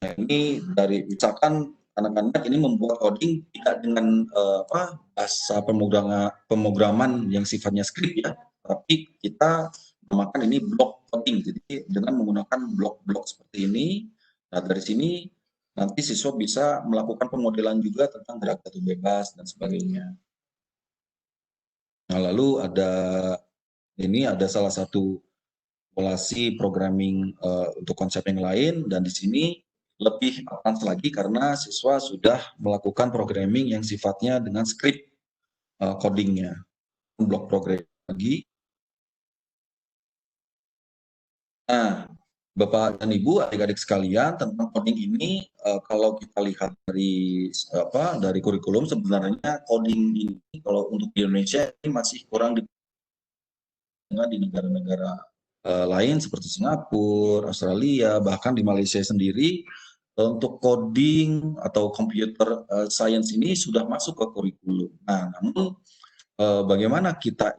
Nah, ini dari misalkan anak-anak ini membuat coding tidak dengan bahasa pemrograman yang sifatnya script ya, tapi kita namakan ini block coding. Jadi dengan menggunakan blok-blok seperti ini. Nah, dari sini nanti siswa bisa melakukan pemodelan juga tentang gerak jatuh bebas dan sebagainya. Nah, lalu ada salah satu simulasi programming untuk konsep yang lain, dan di sini lebih advance lagi karena siswa sudah melakukan programming yang sifatnya dengan script codingnya, blok program lagi. Nah, Bapak dan Ibu, adik-adik sekalian, tentang coding ini kalau kita lihat dari kurikulum, sebenarnya coding ini kalau untuk di Indonesia ini masih kurang di negara-negara lain seperti Singapura, Australia, bahkan di Malaysia sendiri untuk coding atau computer science ini sudah masuk ke kurikulum. Nah, namun bagaimana kita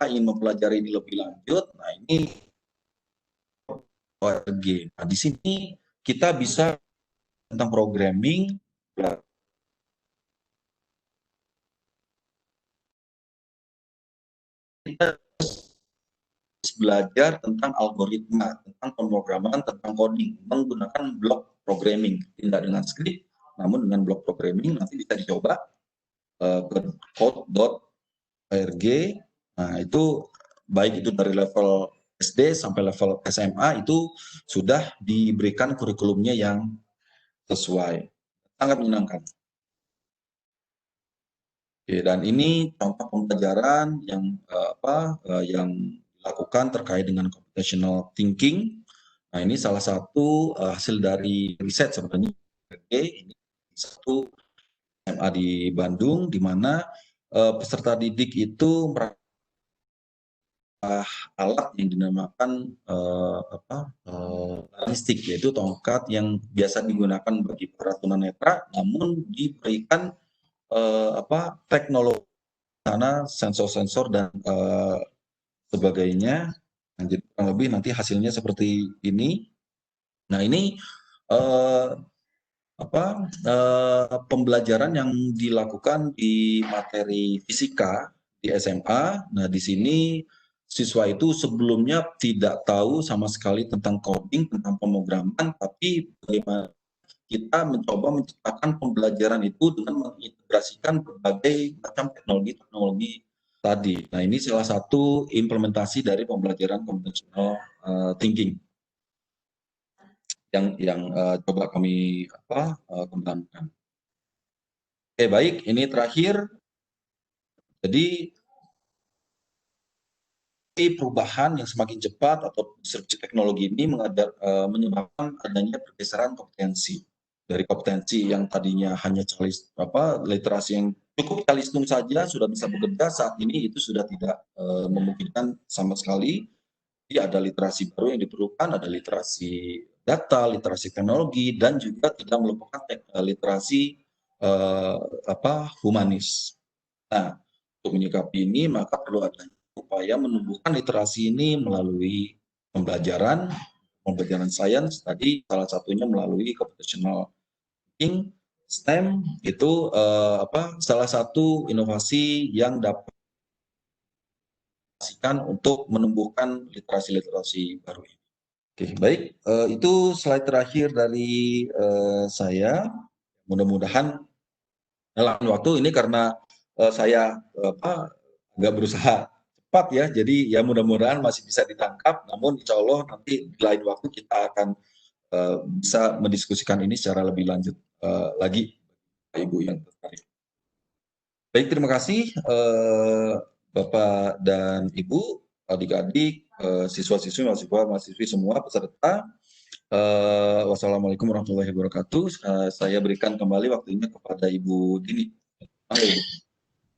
ingin mempelajari ini lebih lanjut? Nah, ini ORG. Nah, di sini kita bisa tentang programming, kita belajar tentang algoritma, tentang pemrograman, tentang coding, menggunakan block programming, tidak dengan script, namun dengan block programming nanti bisa dicoba ke code.org. Nah, itu baik itu dari level SD sampai level SMA itu sudah diberikan kurikulumnya yang sesuai. Sangat menyenangkan. Oke, dan ini contoh pembelajaran yang yang dilakukan terkait dengan computational thinking. Nah, ini salah satu hasil dari riset sebenarnya. Ini satu SMA di Bandung, di mana peserta didik itu alat yang dinamakan stick, yaitu tongkat yang biasa digunakan bagi para tunanetra, namun diberikan teknologi sana sensor-sensor dan sebagainya. Nah, jadi kurang lebih nanti hasilnya seperti ini. Nah, ini pembelajaran yang dilakukan di materi fisika di SMA. Nah, di sini siswa itu sebelumnya tidak tahu sama sekali tentang coding, tentang pemrograman, tapi bagaimana kita mencoba menciptakan pembelajaran itu dengan mengintegrasikan berbagai macam teknologi-teknologi tadi. Nah, ini salah satu implementasi dari pembelajaran computational thinking yang coba kami kembangkan. Oke, baik, ini terakhir. Jadi perubahan yang semakin cepat atau disrupsi teknologi ini menyebabkan adanya pergeseran kompetensi. Dari kompetensi yang tadinya hanya literasi yang cukup calistung saja sudah bisa bekerja, saat ini itu sudah tidak memungkinkan sama sekali. Jadi ada literasi baru yang diperlukan, ada literasi data, literasi teknologi, dan juga tidak melupakan literasi humanis. Nah, untuk menyikapi ini maka perlu adanya upaya menumbuhkan literasi ini melalui pembelajaran sains tadi, salah satunya melalui computational thinking, STEM itu salah satu inovasi yang dapat untuk menumbuhkan literasi-literasi baru ini. Oke, baik, itu slide terakhir dari saya. Mudah-mudahan dalam waktu ini karena saya agak berusaha cepat ya, jadi ya mudah-mudahan masih bisa ditangkap, namun insya Allah nanti di lain waktu kita akan bisa mendiskusikan ini secara lebih lanjut lagi, Pak Ibu yang tertarik. Baik, terima kasih Bapak dan Ibu, adik-adik, siswa-siswi, mahasiswa-mahasiswi semua, peserta. Wassalamualaikum warahmatullahi wabarakatuh. Saya berikan kembali waktunya kepada Ibu Dini.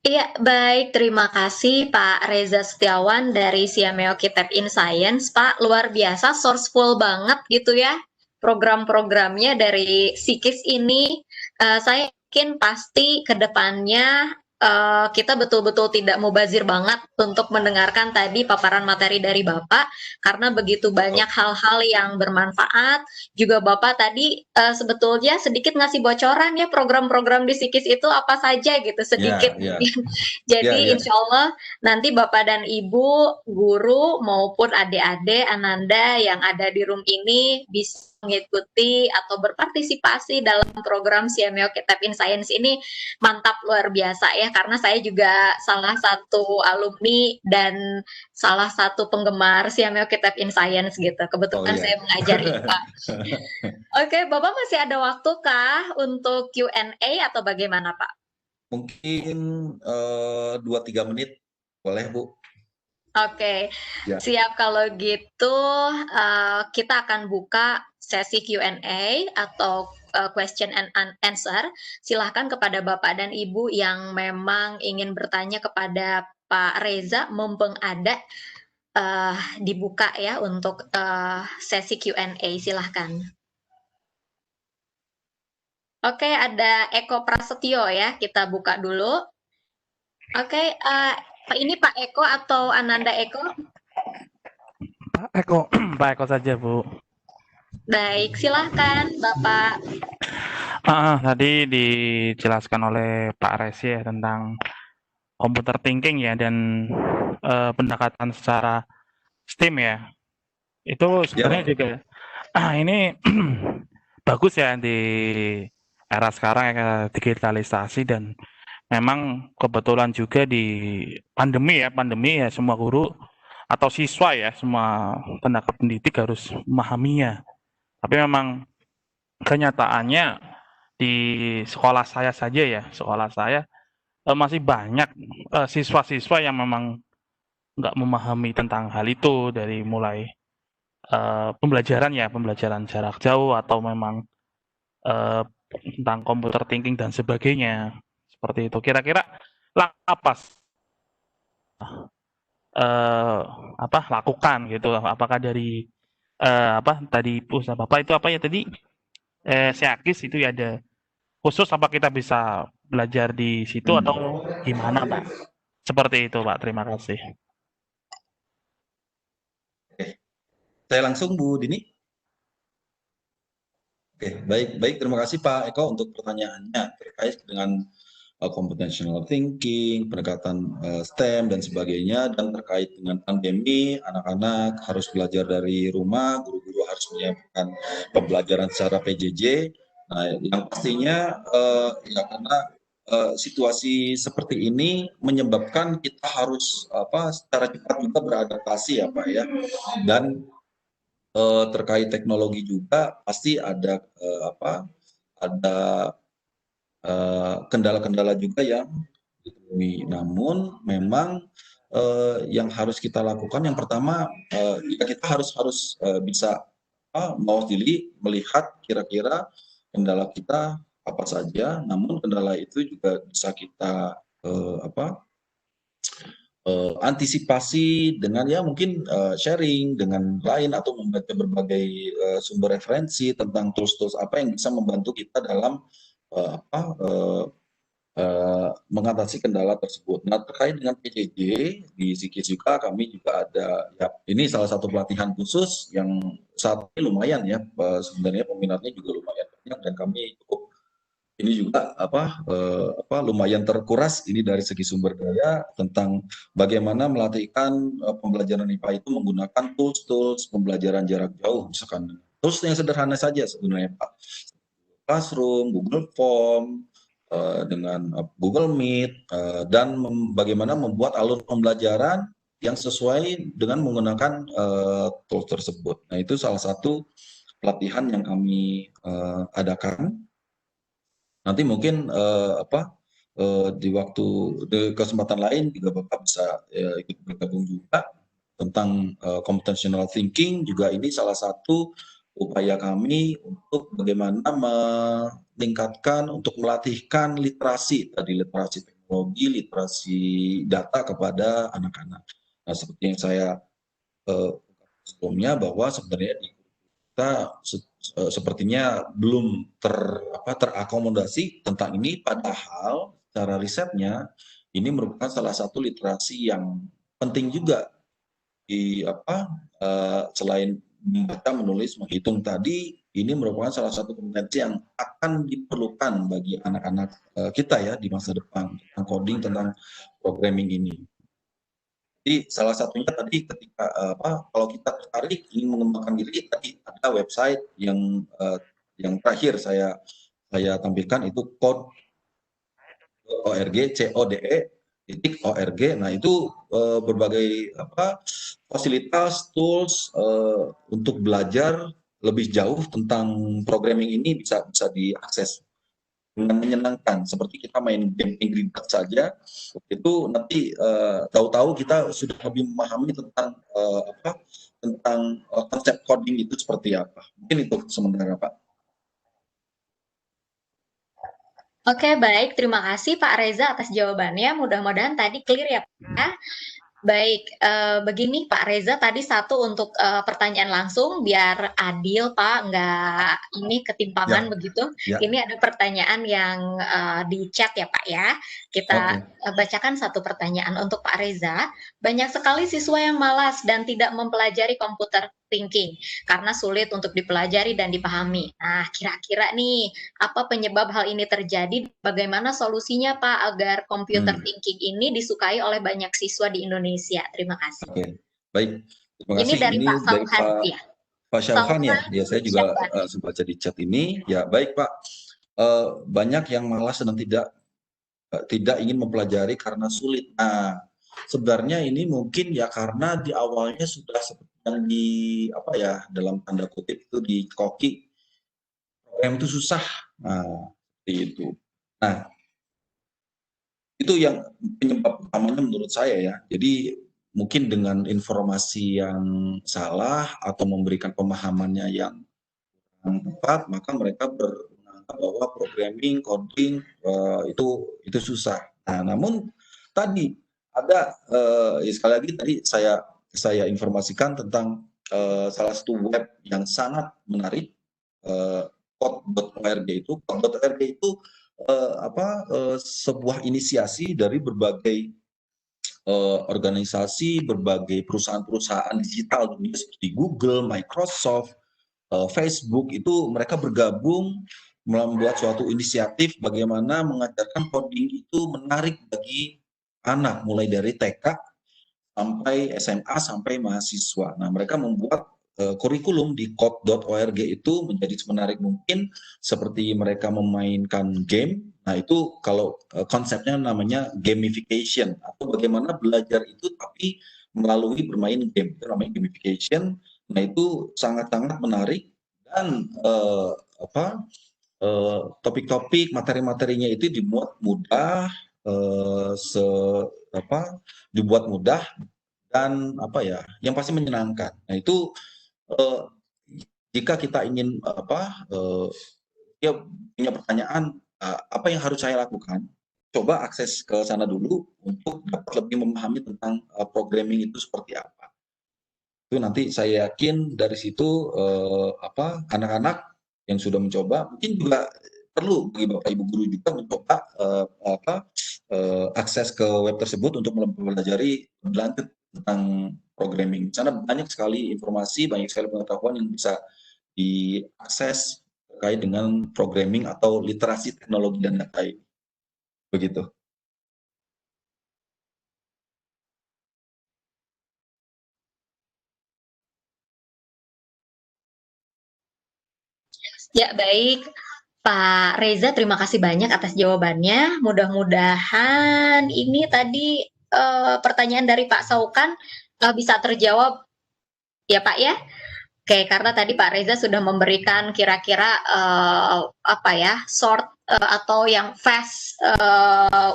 Iya, baik. Terima kasih Pak Reza Setiawan dari Siameo Kitab in Science. Pak, luar biasa, sourceful banget gitu ya program-programnya dari Sikis ini. Saya yakin pasti ke depannya kita betul-betul tidak mubazir banget untuk mendengarkan tadi paparan materi dari Bapak, karena begitu banyak hal-hal yang bermanfaat. Juga Bapak tadi sebetulnya sedikit ngasih bocoran ya program-program di Sikis itu apa saja gitu, sedikit. Jadi insya Allah nanti Bapak dan Ibu, guru maupun adik-adik Ananda yang ada di room ini bisa mengikuti atau berpartisipasi dalam program CMYOK Tap in Science ini mantap luar biasa ya, karena saya juga salah satu alumni dan salah satu penggemar CMYOK Tap in Science gitu. Oh Kebetulan iya. saya mengajar IPA. Oke, Bapak masih ada waktu kah untuk Q&A atau bagaimana, Pak? Mungkin 2-3 menit boleh Bu? Oke, Ya. siap kalau gitu, kita akan buka sesi Q&A atau, question and answer. Silahkan kepada Bapak dan Ibu yang memang ingin bertanya kepada Pak Reza, mumpung ada, dibuka ya untuk, sesi Q&A, silahkan. Oke, ada Eko Prasetyo ya, kita buka dulu. Oke, ini Pak Eko atau Ananda Eko? Pak Eko, Pak Eko saja, Bu. Baik, silahkan Bapak. Tadi dijelaskan oleh Pak Resi ya tentang computer thinking ya dan pendekatan secara STEAM ya. Itu Ya, sebenarnya Pak. juga ini bagus ya di era sekarang ya digitalisasi dan memang kebetulan juga di pandemi ya semua guru atau siswa ya semua tenaga pendidik harus memahaminya. Tapi memang kenyataannya di sekolah saya saja ya, sekolah saya masih banyak siswa-siswa yang memang nggak memahami tentang hal itu dari mulai pembelajaran jarak jauh atau memang eh, tentang computer thinking dan sebagainya seperti itu. Kira-kira apa eh, lakukan gitu? Apakah dari tadi usaha bapak itu apa ya tadi seakis itu ya ada khusus apa kita bisa belajar di situ Hmm. atau gimana, Pak? Seperti itu, Pak. Terima kasih. Oke. Saya langsung Bu Dini. Oke, baik. Terima kasih Pak Eko untuk pertanyaannya terkait dengan computational thinking, pendekatan STEM dan sebagainya, dan terkait dengan pandemi, anak-anak harus belajar dari rumah, guru-guru harus menyiapkan pembelajaran secara PJJ. Nah, yang pastinya ya karena situasi seperti ini menyebabkan kita harus secara cepat juga beradaptasi ya Pak ya, dan terkait teknologi juga pasti ada ada kendala-kendala juga yang ditemui. Namun memang yang harus kita lakukan yang pertama ya kita harus bisa mewakili melihat kira-kira kendala kita apa saja. Namun kendala itu juga bisa kita antisipasi dengan ya mungkin sharing dengan lain atau membaca berbagai sumber referensi tentang tools-tools apa yang bisa membantu kita dalam mengatasi kendala tersebut. Nah, terkait dengan PJJ di Sikis juga kami juga ada ya ini salah satu pelatihan khusus yang saat ini lumayan ya sebenarnya peminatnya juga lumayan banyak dan kami cukup ini juga lumayan terkuras ini dari segi sumber daya tentang bagaimana melatihkan pembelajaran IPA itu menggunakan tools pembelajaran jarak jauh misalkan tools yang sederhana saja sebenarnya Pak. Classroom, Google Form, dengan Google Meet, dan bagaimana membuat alur pembelajaran yang sesuai dengan menggunakan tools tersebut. Nah, itu salah satu pelatihan yang kami adakan. Nanti mungkin di kesempatan lain juga Bapak bisa ikut bergabung juga tentang computational thinking, juga ini salah satu upaya kami untuk bagaimana meningkatkan, untuk melatihkan literasi teknologi, literasi data kepada anak-anak. Nah, seperti yang saya sebelumnya bahwa sebenarnya kita sepertinya belum terakomodasi tentang ini, padahal secara risetnya ini merupakan salah satu literasi yang penting juga di selain membaca, menulis, menghitung tadi, ini merupakan salah satu kompetensi yang akan diperlukan bagi anak-anak kita ya di masa depan tentang coding, tentang programming ini. Jadi salah satunya tadi ketika kalau kita tertarik ingin mengembangkan diri, tadi ada website yang terakhir saya tampilkan itu code.org, code.org. Nah itu berbagai fasilitas, tools untuk belajar lebih jauh tentang programming ini bisa diakses dengan menyenangkan, seperti kita main game Angry Birds saja, itu nanti tahu-tahu kita sudah lebih memahami tentang konsep coding itu seperti apa. Mungkin itu sementara, Pak. Oke, baik. Terima kasih Pak Reza atas jawabannya. Mudah-mudahan tadi clear ya, Pak. Baik, begini Pak Reza, tadi satu untuk pertanyaan langsung biar adil Pak, nggak ini ketimpangan begitu. Ya. Ini ada pertanyaan yang di chat ya Pak ya. Kita bacakan satu pertanyaan untuk Pak Reza. Banyak sekali siswa yang malas dan tidak mempelajari computer thinking karena sulit untuk dipelajari dan dipahami. Nah, kira-kira nih apa penyebab hal ini terjadi? Bagaimana solusinya Pak agar computer thinking ini disukai oleh banyak siswa di Indonesia? Terima kasih. Oke, baik. Terima kasih. Ini dari Pak Sauhan ya. Pak Syauhan ya. Ya, saya juga sempat baca di chat ini. Ya, baik Pak. Banyak yang malas dan tidak ingin mempelajari karena sulit. Nah, sebenarnya ini mungkin ya karena di awalnya sudah seperti yang dalam tanda kutip itu dikoki program itu susah. Nah, seperti itu. Nah, itu yang penyebab utamanya menurut saya ya. Jadi mungkin dengan informasi yang salah atau memberikan pemahamannya yang tepat, maka mereka menganggap bahwa programming, coding itu susah. Nah, namun tadi ada sekali lagi tadi saya informasikan tentang salah satu web yang sangat menarik, code.org itu. Code.org itu sebuah inisiasi dari berbagai organisasi, berbagai perusahaan-perusahaan digital dunia seperti Google, Microsoft, Facebook, itu mereka bergabung membuat suatu inisiatif bagaimana mengajarkan coding itu menarik bagi anak mulai dari TK sampai SMA sampai mahasiswa. Nah, mereka membuat kurikulum di code.org itu menjadi semenarik mungkin, seperti mereka memainkan game. Nah, itu kalau konsepnya namanya gamification, atau bagaimana belajar itu tapi melalui bermain game, itu namanya gamification. Nah, itu sangat-sangat menarik dan topik-topik materi-materinya itu dibuat mudah, dibuat mudah dan yang pasti menyenangkan. Nah, itu jika kita ingin punya pertanyaan apa yang harus saya lakukan, coba akses ke sana dulu untuk dapat lebih memahami tentang programming itu seperti apa. Itu nanti saya yakin dari situ anak-anak yang sudah mencoba, mungkin juga perlu bagi Bapak Ibu guru juga mencoba akses ke web tersebut untuk mempelajari lebih lanjut tentang programming. Di sana banyak sekali informasi, banyak sekali pengetahuan yang bisa diakses terkait dengan programming atau literasi teknologi dan data ini. Begitu. Ya, baik. Pak Reza, terima kasih banyak atas jawabannya. Mudah-mudahan ini tadi pertanyaan dari Pak Saukan bisa terjawab ya Pak ya. Oke, karena tadi Pak Reza sudah memberikan kira-kira short atau yang fast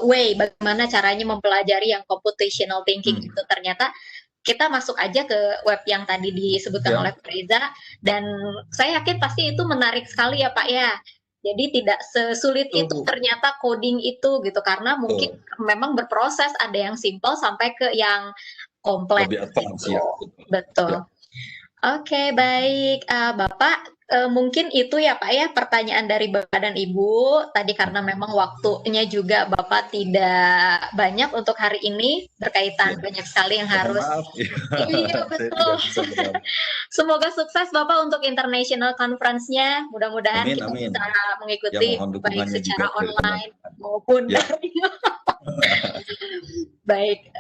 way bagaimana caranya mempelajari yang computational thinking itu. Ternyata kita masuk aja ke web yang tadi disebutkan oleh Pak Reza, dan saya yakin pasti itu menarik sekali ya Pak ya. Jadi tidak sesulit itu ternyata coding itu gitu, karena mungkin memang berproses, ada yang simple sampai ke yang kompleks. Lebih advance ya. Betul. Ya. Oke, baik Bapak, mungkin itu ya Pak ya pertanyaan dari Bapak dan Ibu. Tadi karena memang waktunya juga Bapak tidak banyak untuk hari ini, berkaitan banyak sekali yang harus. Iya, betul. Semoga sukses Bapak untuk international conference-nya. Mudah-mudahan kita bisa mengikuti baik secara online maupun dari Baik,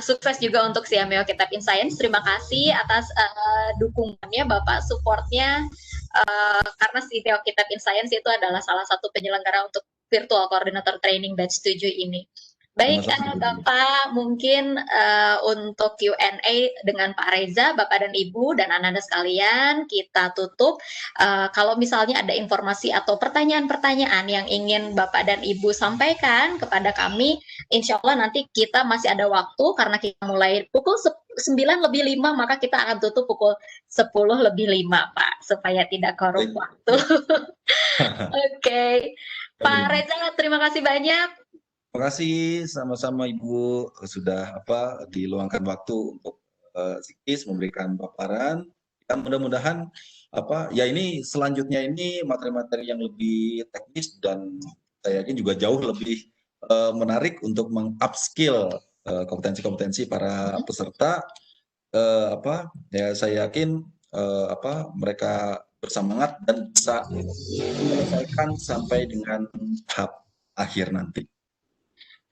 sukses juga untuk Siameo Kitab in Science. Terima kasih atas dukungannya, Bapak, supportnya. Karena Siameo Kitab in Science itu adalah salah satu penyelenggara untuk virtual coordinator training batch 7 ini. Baik, Sama-sama, Bu Dini. Bapak, mungkin untuk Q&A dengan Pak Reza, Bapak dan Ibu dan Ananda sekalian, kita tutup. Kalau misalnya ada informasi atau pertanyaan-pertanyaan yang ingin Bapak dan Ibu sampaikan kepada kami, insya Allah nanti kita masih ada waktu karena kita mulai pukul 9 lebih 5, maka kita akan tutup pukul 10 lebih 5, Pak, supaya tidak korup Baik. waktu. Oke. Pak Reza, terima kasih banyak. Terima kasih sama-sama Ibu sudah diluangkan waktu untuk Sikis memberikan paparan. Dan mudah-mudahan ya ini selanjutnya ini materi-materi yang lebih teknis dan saya yakin juga jauh lebih menarik untuk meng-upskill kompetensi-kompetensi para peserta. Ya saya yakin mereka bersemangat dan bisa menyelesaikan sampai dengan tahap akhir nanti.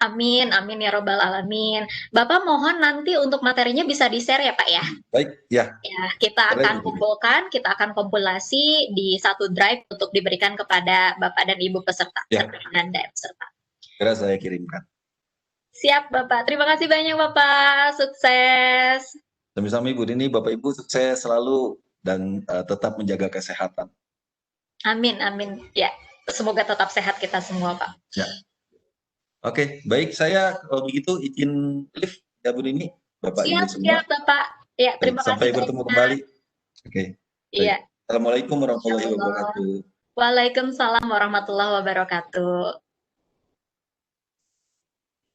Amin, amin ya robbal alamin. Bapak mohon nanti untuk materinya bisa di-share ya Pak ya. Baik, ya. Ya, kita akan kumpulkan, kita akan kompilasi di satu drive untuk diberikan kepada Bapak dan Ibu peserta. Ya. Dan peserta. Segera saya kirimkan. Siap Bapak, terima kasih banyak Bapak, sukses. Sama-sama Ibu Dini, Bapak Ibu sukses selalu dan tetap menjaga kesehatan. Amin, amin. Ya, semoga tetap sehat kita semua Pak. Ya. Oke, baik. Saya kalau begitu izin lift ya Bu Dini, Bapak Ibu semua. Siap Bapak. Ya, terima kasih. Sampai bertemu kembali. Oke. Iya. Assalamualaikum warahmatullahi wabarakatuh. Waalaikumsalam warahmatullahi wabarakatuh.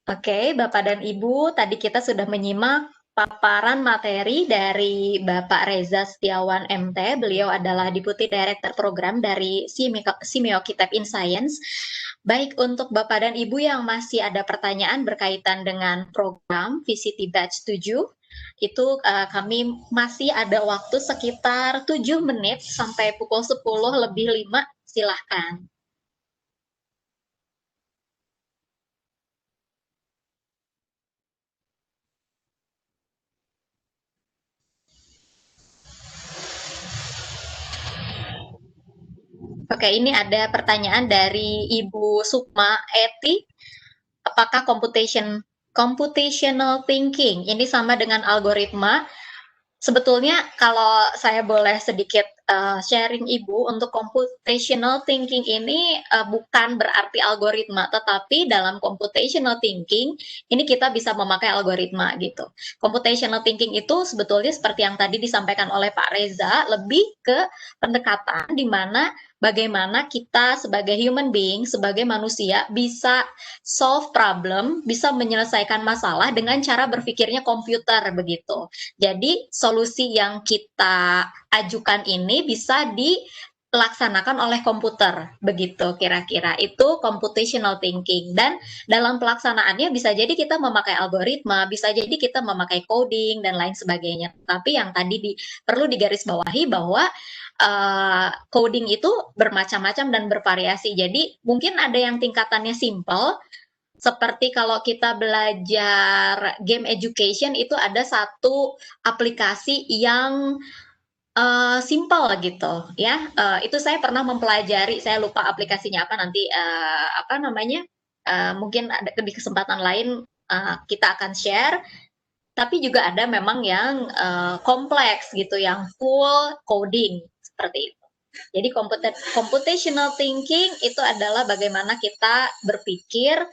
Oke, Bapak dan Ibu, tadi kita sudah menyimak paparan materi dari Bapak Reza Setiawan MT. Beliau adalah Deputy Director Program dari Siameo Kitab in Science. Baik, untuk Bapak dan Ibu yang masih ada pertanyaan berkaitan dengan program VCT Batch 7, itu kami masih ada waktu sekitar 7 menit sampai pukul 10 lebih 5, silahkan. Oke, ini ada pertanyaan dari Ibu Sukma Eti. Apakah computational thinking ini sama dengan algoritma? Sebetulnya kalau saya boleh sedikit sharing Ibu, untuk computational thinking ini bukan berarti algoritma, tetapi dalam computational thinking ini kita bisa memakai algoritma gitu. Computational thinking itu sebetulnya seperti yang tadi disampaikan oleh Pak Reza, lebih ke pendekatan di mana bagaimana kita sebagai human being, sebagai manusia bisa solve problem, bisa menyelesaikan masalah dengan cara berpikirnya komputer begitu. Jadi solusi yang kita ajukan ini bisa dilaksanakan oleh komputer, begitu kira-kira. Itu computational thinking. Dan dalam pelaksanaannya bisa jadi kita memakai algoritma, bisa jadi kita memakai coding dan lain sebagainya. Tapi yang tadi perlu digarisbawahi bahwa coding itu bermacam-macam dan bervariasi. Jadi mungkin ada yang tingkatannya simple, seperti kalau kita belajar game education itu ada satu aplikasi yang simple gitu ya. Itu saya pernah mempelajari, saya lupa aplikasinya apa, nanti mungkin ada di kesempatan lain kita akan share. Tapi juga ada memang yang kompleks gitu, yang full coding seperti itu. Jadi computational thinking itu adalah bagaimana kita berpikir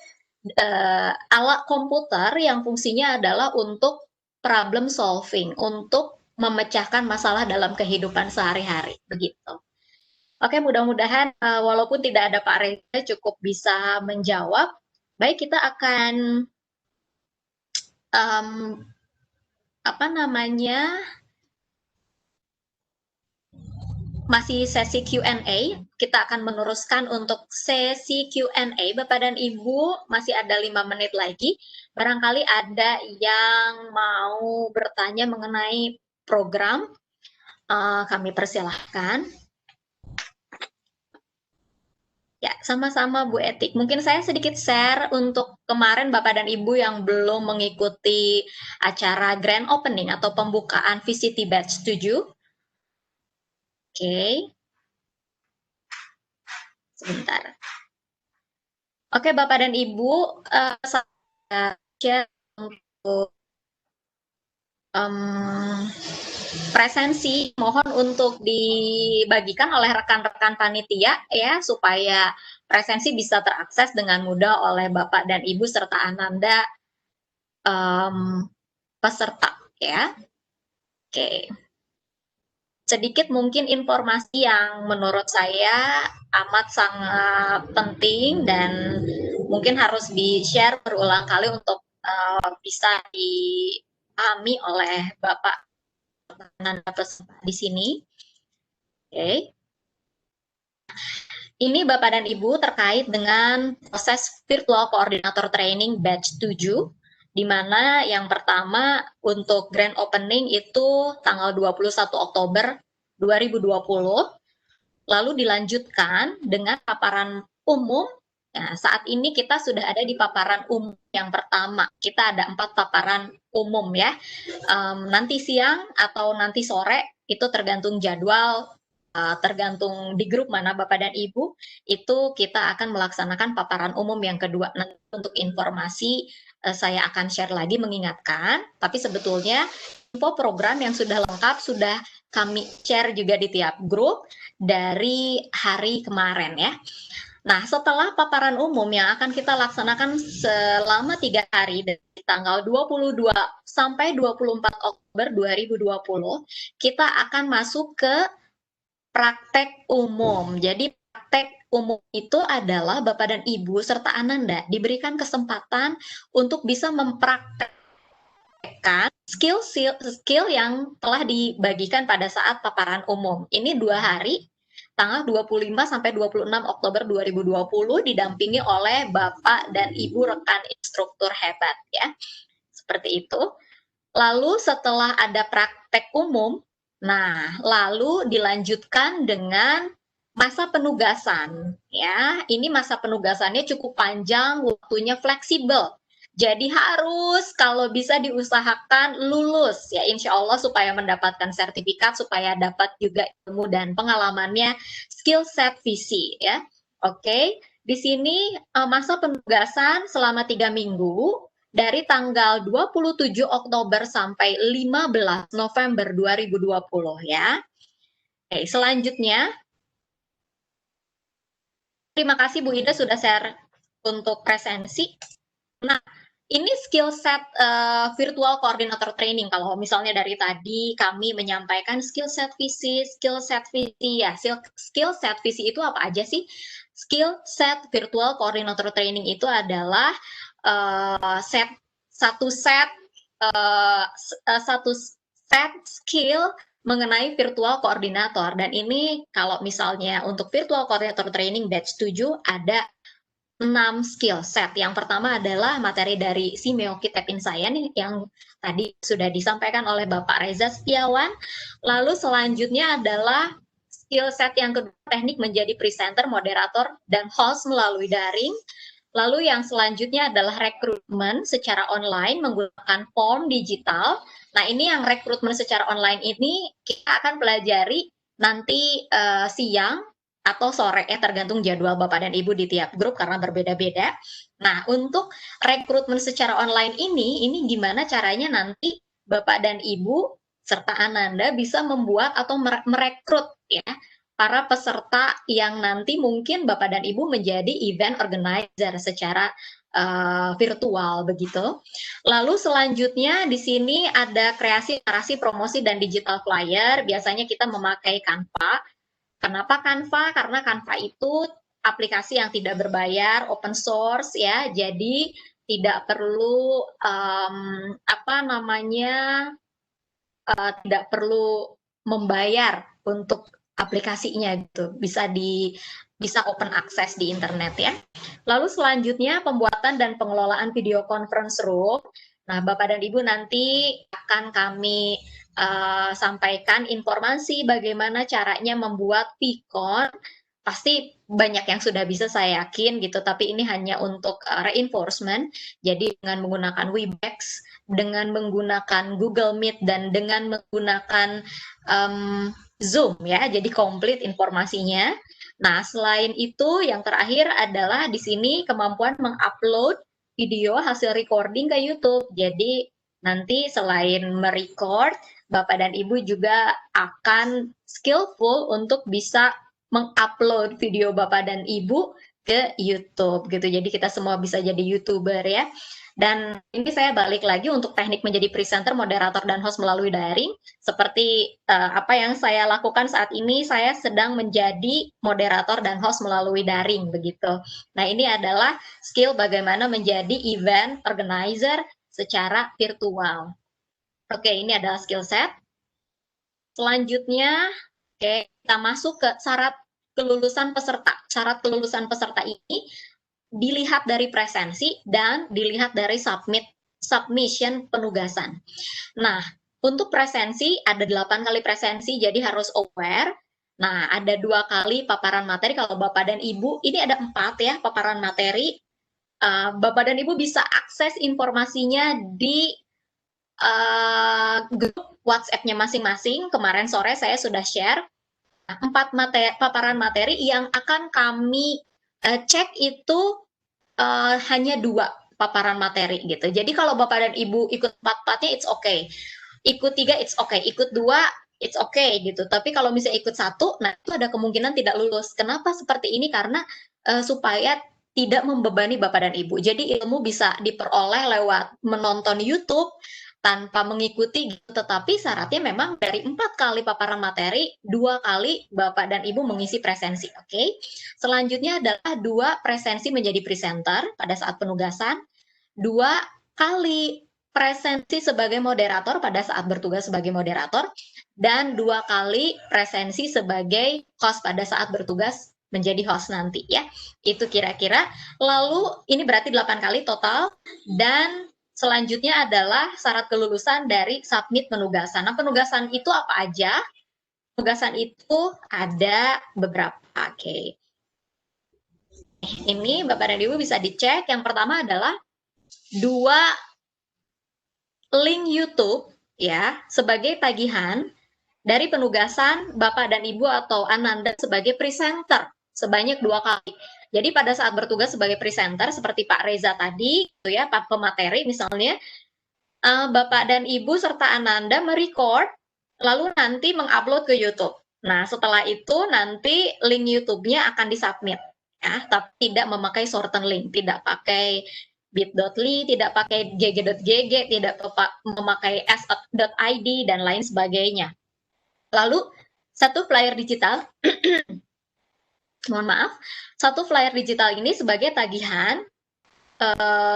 ala komputer yang fungsinya adalah untuk problem solving, untuk memecahkan masalah dalam kehidupan sehari-hari, begitu. Oke, mudah-mudahan walaupun tidak ada Pak Reza cukup bisa menjawab. Baik, kita akan masih sesi Q&A. Kita akan meneruskan untuk sesi Q&A. Bapak dan Ibu, masih ada 5 menit lagi. Barangkali ada yang mau bertanya mengenai program, kami persilahkan. Ya, sama-sama Bu Etik. Mungkin saya sedikit share untuk kemarin Bapak dan Ibu yang belum mengikuti acara grand opening atau pembukaan VCT Batch 7. Oke. Sebentar. Oke, Bapak dan Ibu, saya share untuk presensi, mohon untuk dibagikan oleh rekan-rekan panitia ya, supaya presensi bisa terakses dengan mudah oleh Bapak dan Ibu serta Ananda peserta ya. Oke. Sedikit mungkin informasi yang menurut saya amat sangat penting dan mungkin harus di-share berulang kali untuk bisa dipahami oleh Bapak Ananda peserta di sini. Oke. Ini Bapak dan Ibu terkait dengan proses virtual koordinator training batch 7, di mana yang pertama untuk grand opening itu tanggal 21 Oktober 2020, lalu dilanjutkan dengan paparan umum. Nah, saat ini kita sudah ada di paparan umum yang pertama. Kita ada 4 paparan umum ya. Nanti siang atau nanti sore itu tergantung jadwal, tergantung di grup mana Bapak dan Ibu, itu kita akan melaksanakan paparan umum yang kedua. Nanti untuk informasi saya akan share lagi mengingatkan, tapi sebetulnya info program yang sudah lengkap sudah kami share juga di tiap grup dari hari kemarin ya. Nah, setelah paparan umum yang akan kita laksanakan selama 3 hari dari tanggal 22 sampai 24 Oktober 2020, kita akan masuk ke praktek umum. Jadi praktek umum itu adalah Bapak dan Ibu serta Ananda diberikan kesempatan untuk bisa mempraktekkan skill yang telah dibagikan pada saat paparan umum. Ini 2 hari, tanggal 25 sampai 26 Oktober 2020 didampingi oleh Bapak dan Ibu rekan instruktur hebat ya. Seperti itu. Lalu setelah ada praktek umum, nah lalu dilanjutkan dengan masa penugasan ya. Ini masa penugasannya cukup panjang, waktunya fleksibel. Jadi harus kalau bisa diusahakan lulus ya, insya Allah supaya mendapatkan sertifikat, supaya dapat juga ilmu dan pengalamannya, skill set visi ya. Oke, di sini masa penugasan selama 3 minggu dari tanggal 27 Oktober sampai 15 November 2020 ya. Oke, selanjutnya terima kasih Bu Ida sudah share untuk presensi. Nah, ini skill set virtual coordinator training. Kalau misalnya dari tadi kami menyampaikan skill set visi ya. Skill set visi itu apa aja sih? Skill set virtual coordinator training itu adalah satu set skill mengenai virtual koordinator. Dan ini kalau misalnya untuk virtual coordinator training batch 7 ada 6 skill set. Yang pertama adalah materi dari Simeoki Tepinsayan yang tadi sudah disampaikan oleh Bapak Reza Setiawan. Lalu selanjutnya adalah skill set yang kedua, teknik menjadi presenter, moderator, dan host melalui daring. Lalu yang selanjutnya adalah rekrutmen secara online menggunakan form digital. Nah, ini yang rekrutmen secara online ini kita akan pelajari nanti siang atau sore ya, tergantung jadwal Bapak dan Ibu di tiap grup karena berbeda-beda. Nah, untuk rekrutmen secara online ini gimana caranya nanti Bapak dan Ibu serta Ananda bisa membuat atau merekrut ya para peserta yang nanti mungkin Bapak dan Ibu menjadi event organizer secara virtual begitu. Lalu selanjutnya di sini ada kreasi, narasi, promosi, dan digital flyer. Biasanya kita memakai Canva. Kenapa Canva? Karena Canva itu aplikasi yang tidak berbayar, open source ya, jadi tidak perlu tidak perlu membayar untuk aplikasinya gitu, bisa open access di internet ya. Lalu selanjutnya pembuatan dan pengelolaan video conference room. Nah, Bapak dan Ibu nanti akan kami sampaikan informasi bagaimana caranya membuat Vicon pasti banyak yang sudah bisa saya yakin gitu, tapi ini hanya untuk reinforcement. Jadi dengan menggunakan Webex, dengan menggunakan Google Meet, dan dengan menggunakan Zoom ya, jadi komplit informasinya. Nah, selain itu yang terakhir adalah di sini kemampuan mengupload video hasil recording ke YouTube. Jadi nanti selain merecord, Bapak dan Ibu juga akan skillful untuk bisa mengupload video Bapak dan Ibu ke YouTube gitu. Jadi kita semua bisa jadi YouTuber ya. Dan ini saya balik lagi untuk teknik menjadi presenter, moderator, dan host melalui daring. Seperti apa yang saya lakukan saat ini, saya sedang menjadi moderator dan host melalui daring begitu. Nah, ini adalah skill bagaimana menjadi event organizer secara virtual. Oke, ini adalah skill set. Selanjutnya, oke, kita masuk ke syarat kelulusan peserta. Syarat kelulusan peserta ini dilihat dari presensi dan dilihat dari submission penugasan. Nah, untuk presensi ada 8 kali presensi, jadi harus aware. Nah, ada 2 kali paparan materi. Kalau Bapak dan Ibu, ini ada 4 ya paparan materi. Bapak dan Ibu bisa akses informasinya di grup WhatsApp-nya masing-masing. Kemarin sore saya sudah share 4 paparan materi yang akan kami cek itu hanya 2 paparan materi gitu. Jadi kalau Bapak dan Ibu ikut 4-4-nya it's okay. Ikut 3 it's okay. Ikut 2 it's okay gitu. Tapi kalau misalnya ikut 1, nah itu ada kemungkinan tidak lulus. Kenapa seperti ini? Karena supaya tidak membebani Bapak dan Ibu. Jadi ilmu bisa diperoleh lewat menonton YouTube tanpa mengikuti gitu. Tetapi syaratnya memang dari 4 kali paparan materi, 2 kali Bapak dan Ibu mengisi presensi. Oke. Selanjutnya adalah 2 presensi menjadi presenter pada saat penugasan, 2 kali presensi sebagai moderator pada saat bertugas sebagai moderator, dan 2 kali presensi sebagai host pada saat bertugas menjadi host nanti ya. Itu kira-kira. Lalu ini berarti 8 kali total, dan selanjutnya adalah syarat kelulusan dari submit penugasan. Nah, penugasan itu apa aja? Penugasan itu ada beberapa. Oke. Ini Bapak dan Ibu bisa dicek. Yang pertama adalah 2 link YouTube ya sebagai tagihan dari penugasan Bapak dan Ibu atau Ananda sebagai presenter sebanyak 2 kali. Jadi pada saat bertugas sebagai presenter seperti Pak Reza tadi, gitu ya, Pak pemateri misalnya, Bapak dan Ibu serta Ananda merecord, lalu nanti mengupload ke YouTube. Nah, setelah itu nanti link YouTube-nya akan disubmit, ya, tapi tidak memakai shorten link, tidak pakai bit.ly, tidak pakai gg.gg, tidak memakai s.id, dan lain sebagainya. Lalu, satu flyer digital, mohon maaf, satu flyer digital ini sebagai tagihan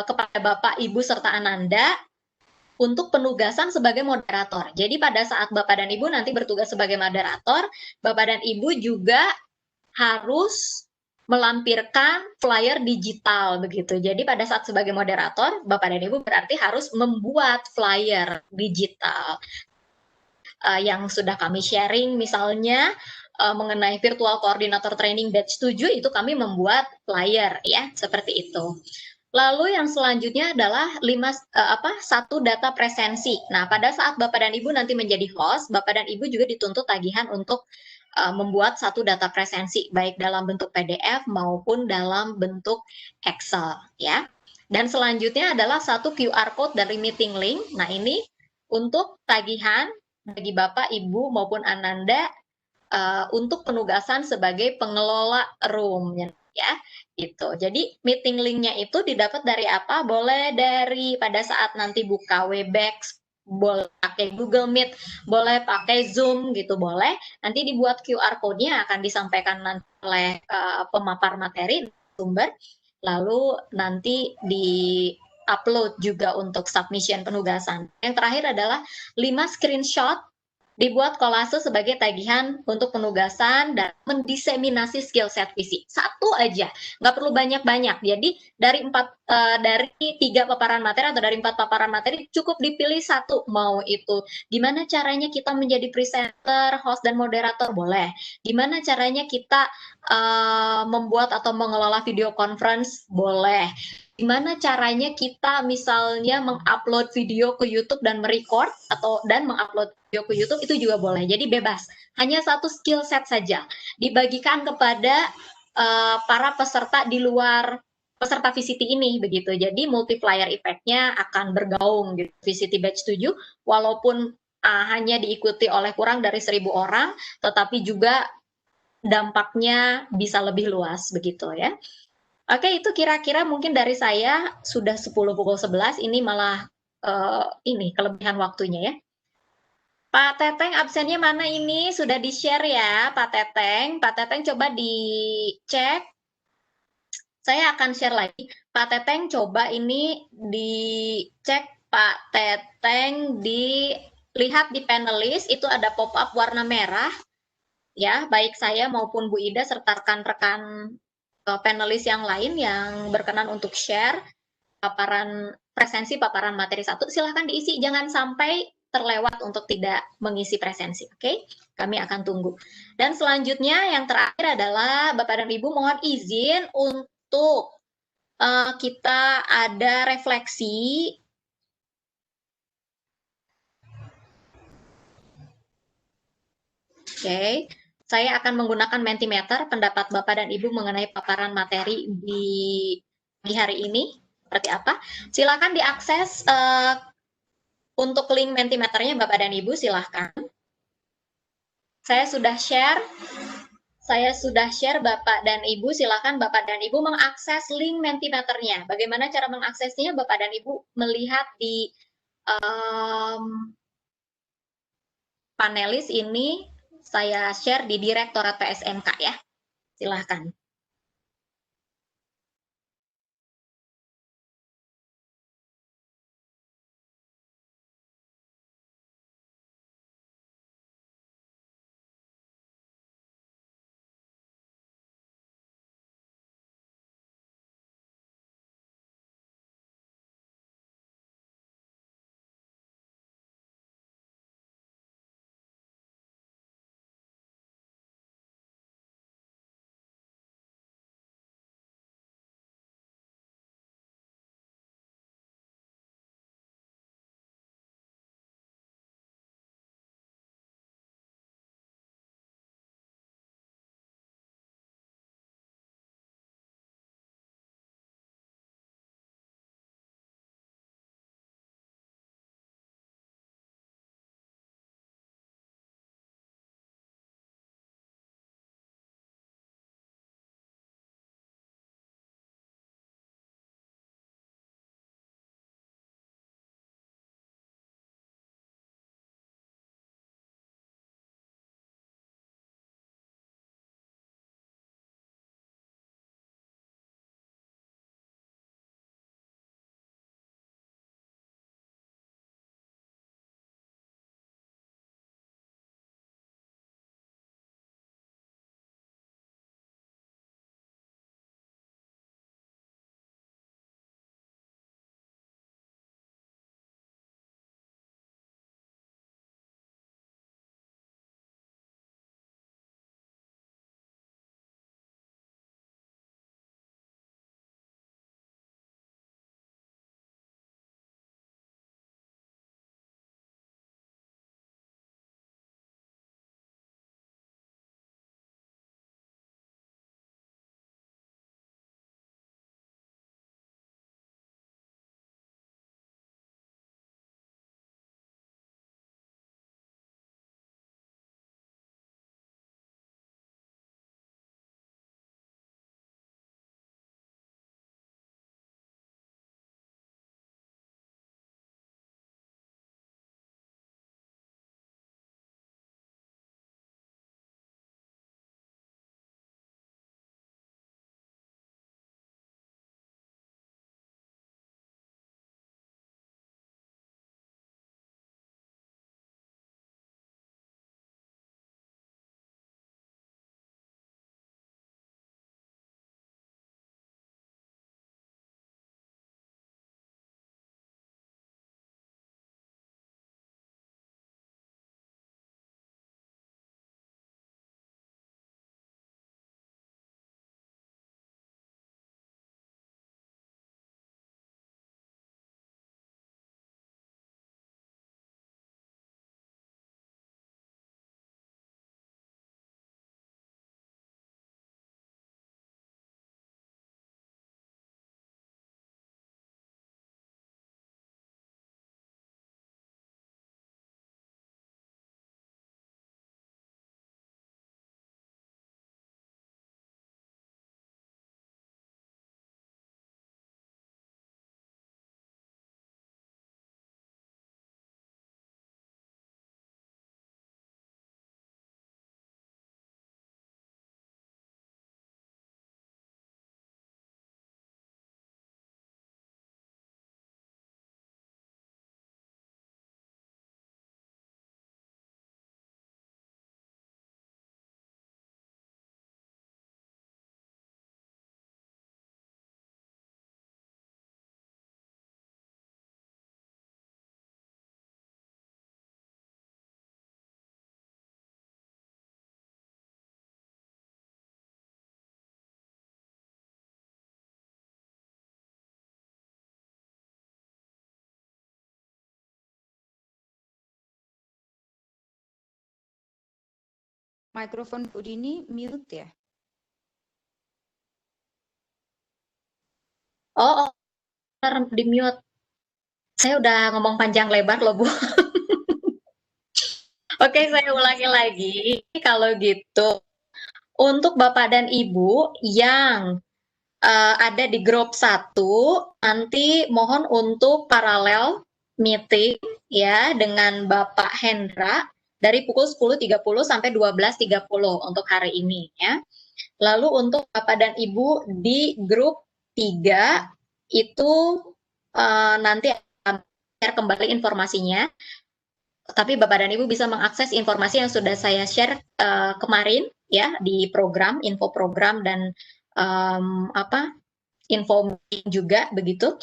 kepada Bapak, Ibu, serta Ananda untuk penugasan sebagai moderator. Jadi pada saat Bapak dan Ibu nanti bertugas sebagai moderator, Bapak dan Ibu juga harus melampirkan flyer digital begitu. Jadi pada saat sebagai moderator, Bapak dan Ibu berarti harus membuat flyer digital. Yang sudah kami sharing misalnya mengenai virtual koordinator training batch 7 itu kami membuat flyer ya, seperti itu. Lalu yang selanjutnya adalah 1 data presensi. Nah, pada saat Bapak dan Ibu nanti menjadi host, Bapak dan Ibu juga dituntut tagihan untuk membuat 1 data presensi, baik dalam bentuk PDF maupun dalam bentuk Excel, ya. Dan selanjutnya adalah 1 QR code dari meeting link. Nah, ini untuk tagihan bagi Bapak, Ibu, maupun Ananda untuk penugasan sebagai pengelola room, ya. Gitu. Jadi meeting link-nya itu didapat dari apa? Boleh dari pada saat nanti buka Webex, boleh pakai Google Meet, boleh pakai Zoom gitu, boleh. Nanti dibuat QR code-nya akan disampaikan nanti oleh pemapar materi sumber, lalu nanti di-upload juga untuk submission penugasan. Yang terakhir adalah 5 screenshot Dibuat kolase sebagai tagihan untuk penugasan dan mendiseminasi skill set visi. Satu aja, nggak perlu banyak-banyak. Jadi dari 3 paparan materi atau dari 4 paparan materi cukup dipilih satu. Mau itu gimana caranya kita menjadi presenter, host dan moderator boleh. Gimana caranya kita membuat atau mengelola video conference boleh. Gimana caranya kita misalnya mengupload video ke YouTube dan merecord dan mengupload video ke YouTube itu juga boleh. Jadi bebas. Hanya satu skill set saja dibagikan kepada para peserta di luar peserta VCT ini begitu. Jadi multiplier effect-nya akan bergaung gitu. VCT batch 7 walaupun hanya diikuti oleh kurang dari 1.000 orang, tetapi juga dampaknya bisa lebih luas begitu ya. Oke, itu kira-kira mungkin dari saya sudah 10 pukul 11, ini malah ini kelebihan waktunya ya. Pak Teteng absennya mana ini? Sudah di-share ya, Pak Teteng. Pak Teteng coba dicek. Saya akan share lagi. Pak Teteng coba ini dicek Pak Teteng dilihat di panelis itu ada pop-up warna merah ya, baik saya maupun Bu Ida serta rekan-rekan panelis yang lain yang berkenan untuk share paparan materi 1, silahkan diisi, jangan sampai terlewat untuk tidak mengisi presensi, oke? Kami akan tunggu. Dan selanjutnya yang terakhir adalah Bapak dan Ibu mohon izin untuk kita ada refleksi. Oke. Saya akan menggunakan Mentimeter, pendapat Bapak dan Ibu mengenai paparan materi di hari ini seperti apa. Silakan diakses untuk link Mentimeternya Bapak dan Ibu, silakan. Saya sudah share Bapak dan Ibu, silakan Bapak dan Ibu mengakses link Mentimeternya. Bagaimana cara mengaksesnya? Bapak dan Ibu melihat di panelis ini, saya share di Direktorat PSMK ya. Silahkan. Mikrofon Bu Dini mute ya? Oh, di mute. Saya udah ngomong panjang lebar loh, Bu. Oke, saya ulangi lagi. Kalau gitu, untuk Bapak dan Ibu yang ada di grup 1, nanti mohon untuk paralel meeting ya dengan Bapak Hendra dari pukul 10.30 sampai 12.30 untuk hari ini ya. Lalu untuk Bapak dan Ibu di grup 3 itu nanti akan share kembali informasinya. Tapi Bapak dan Ibu bisa mengakses informasi yang sudah saya share kemarin ya di program, info program dan info juga begitu.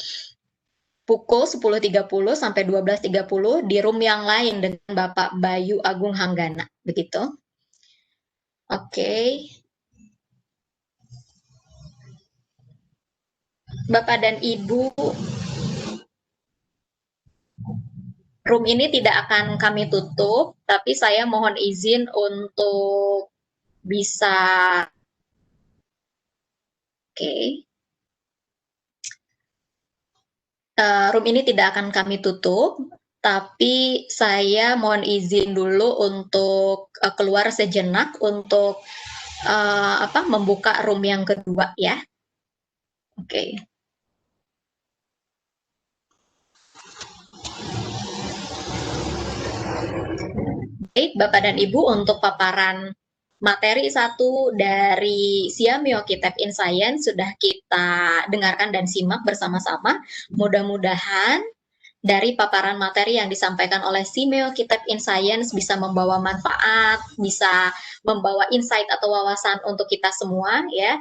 Pukul 10.30 sampai 12.30 di room yang lain dengan Bapak Bayu Agung Hanggana, begitu. Oke. Bapak dan Ibu, room ini tidak akan kami tutup, tapi saya mohon izin untuk bisa room ini tidak akan kami tutup, tapi saya mohon izin dulu untuk keluar sejenak untuk membuka room yang kedua ya. Oke. Baik, Bapak dan Ibu, untuk paparan materi 1 dari Siamio Kitab in Science sudah kita dengarkan dan simak bersama-sama. Mudah-mudahan dari paparan materi yang disampaikan oleh Simeo Kitab in Science bisa membawa manfaat, bisa membawa insight atau wawasan untuk kita semua ya,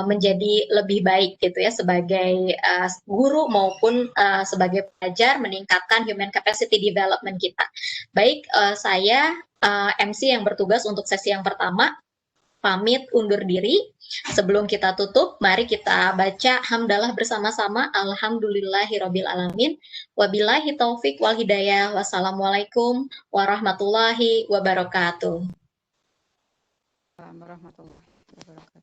menjadi lebih baik gitu ya sebagai guru maupun sebagai pelajar, meningkatkan human capacity development kita. Baik, saya MC yang bertugas untuk sesi yang pertama pamit undur diri. Sebelum kita tutup, mari kita baca hamdalah bersama-sama. Alhamdulillahirabbil alamin. Wabillahi taufik wal hidayah. Wassalamualaikum warahmatullahi wabarakatuh. Warahmatullahi wabarakatuh.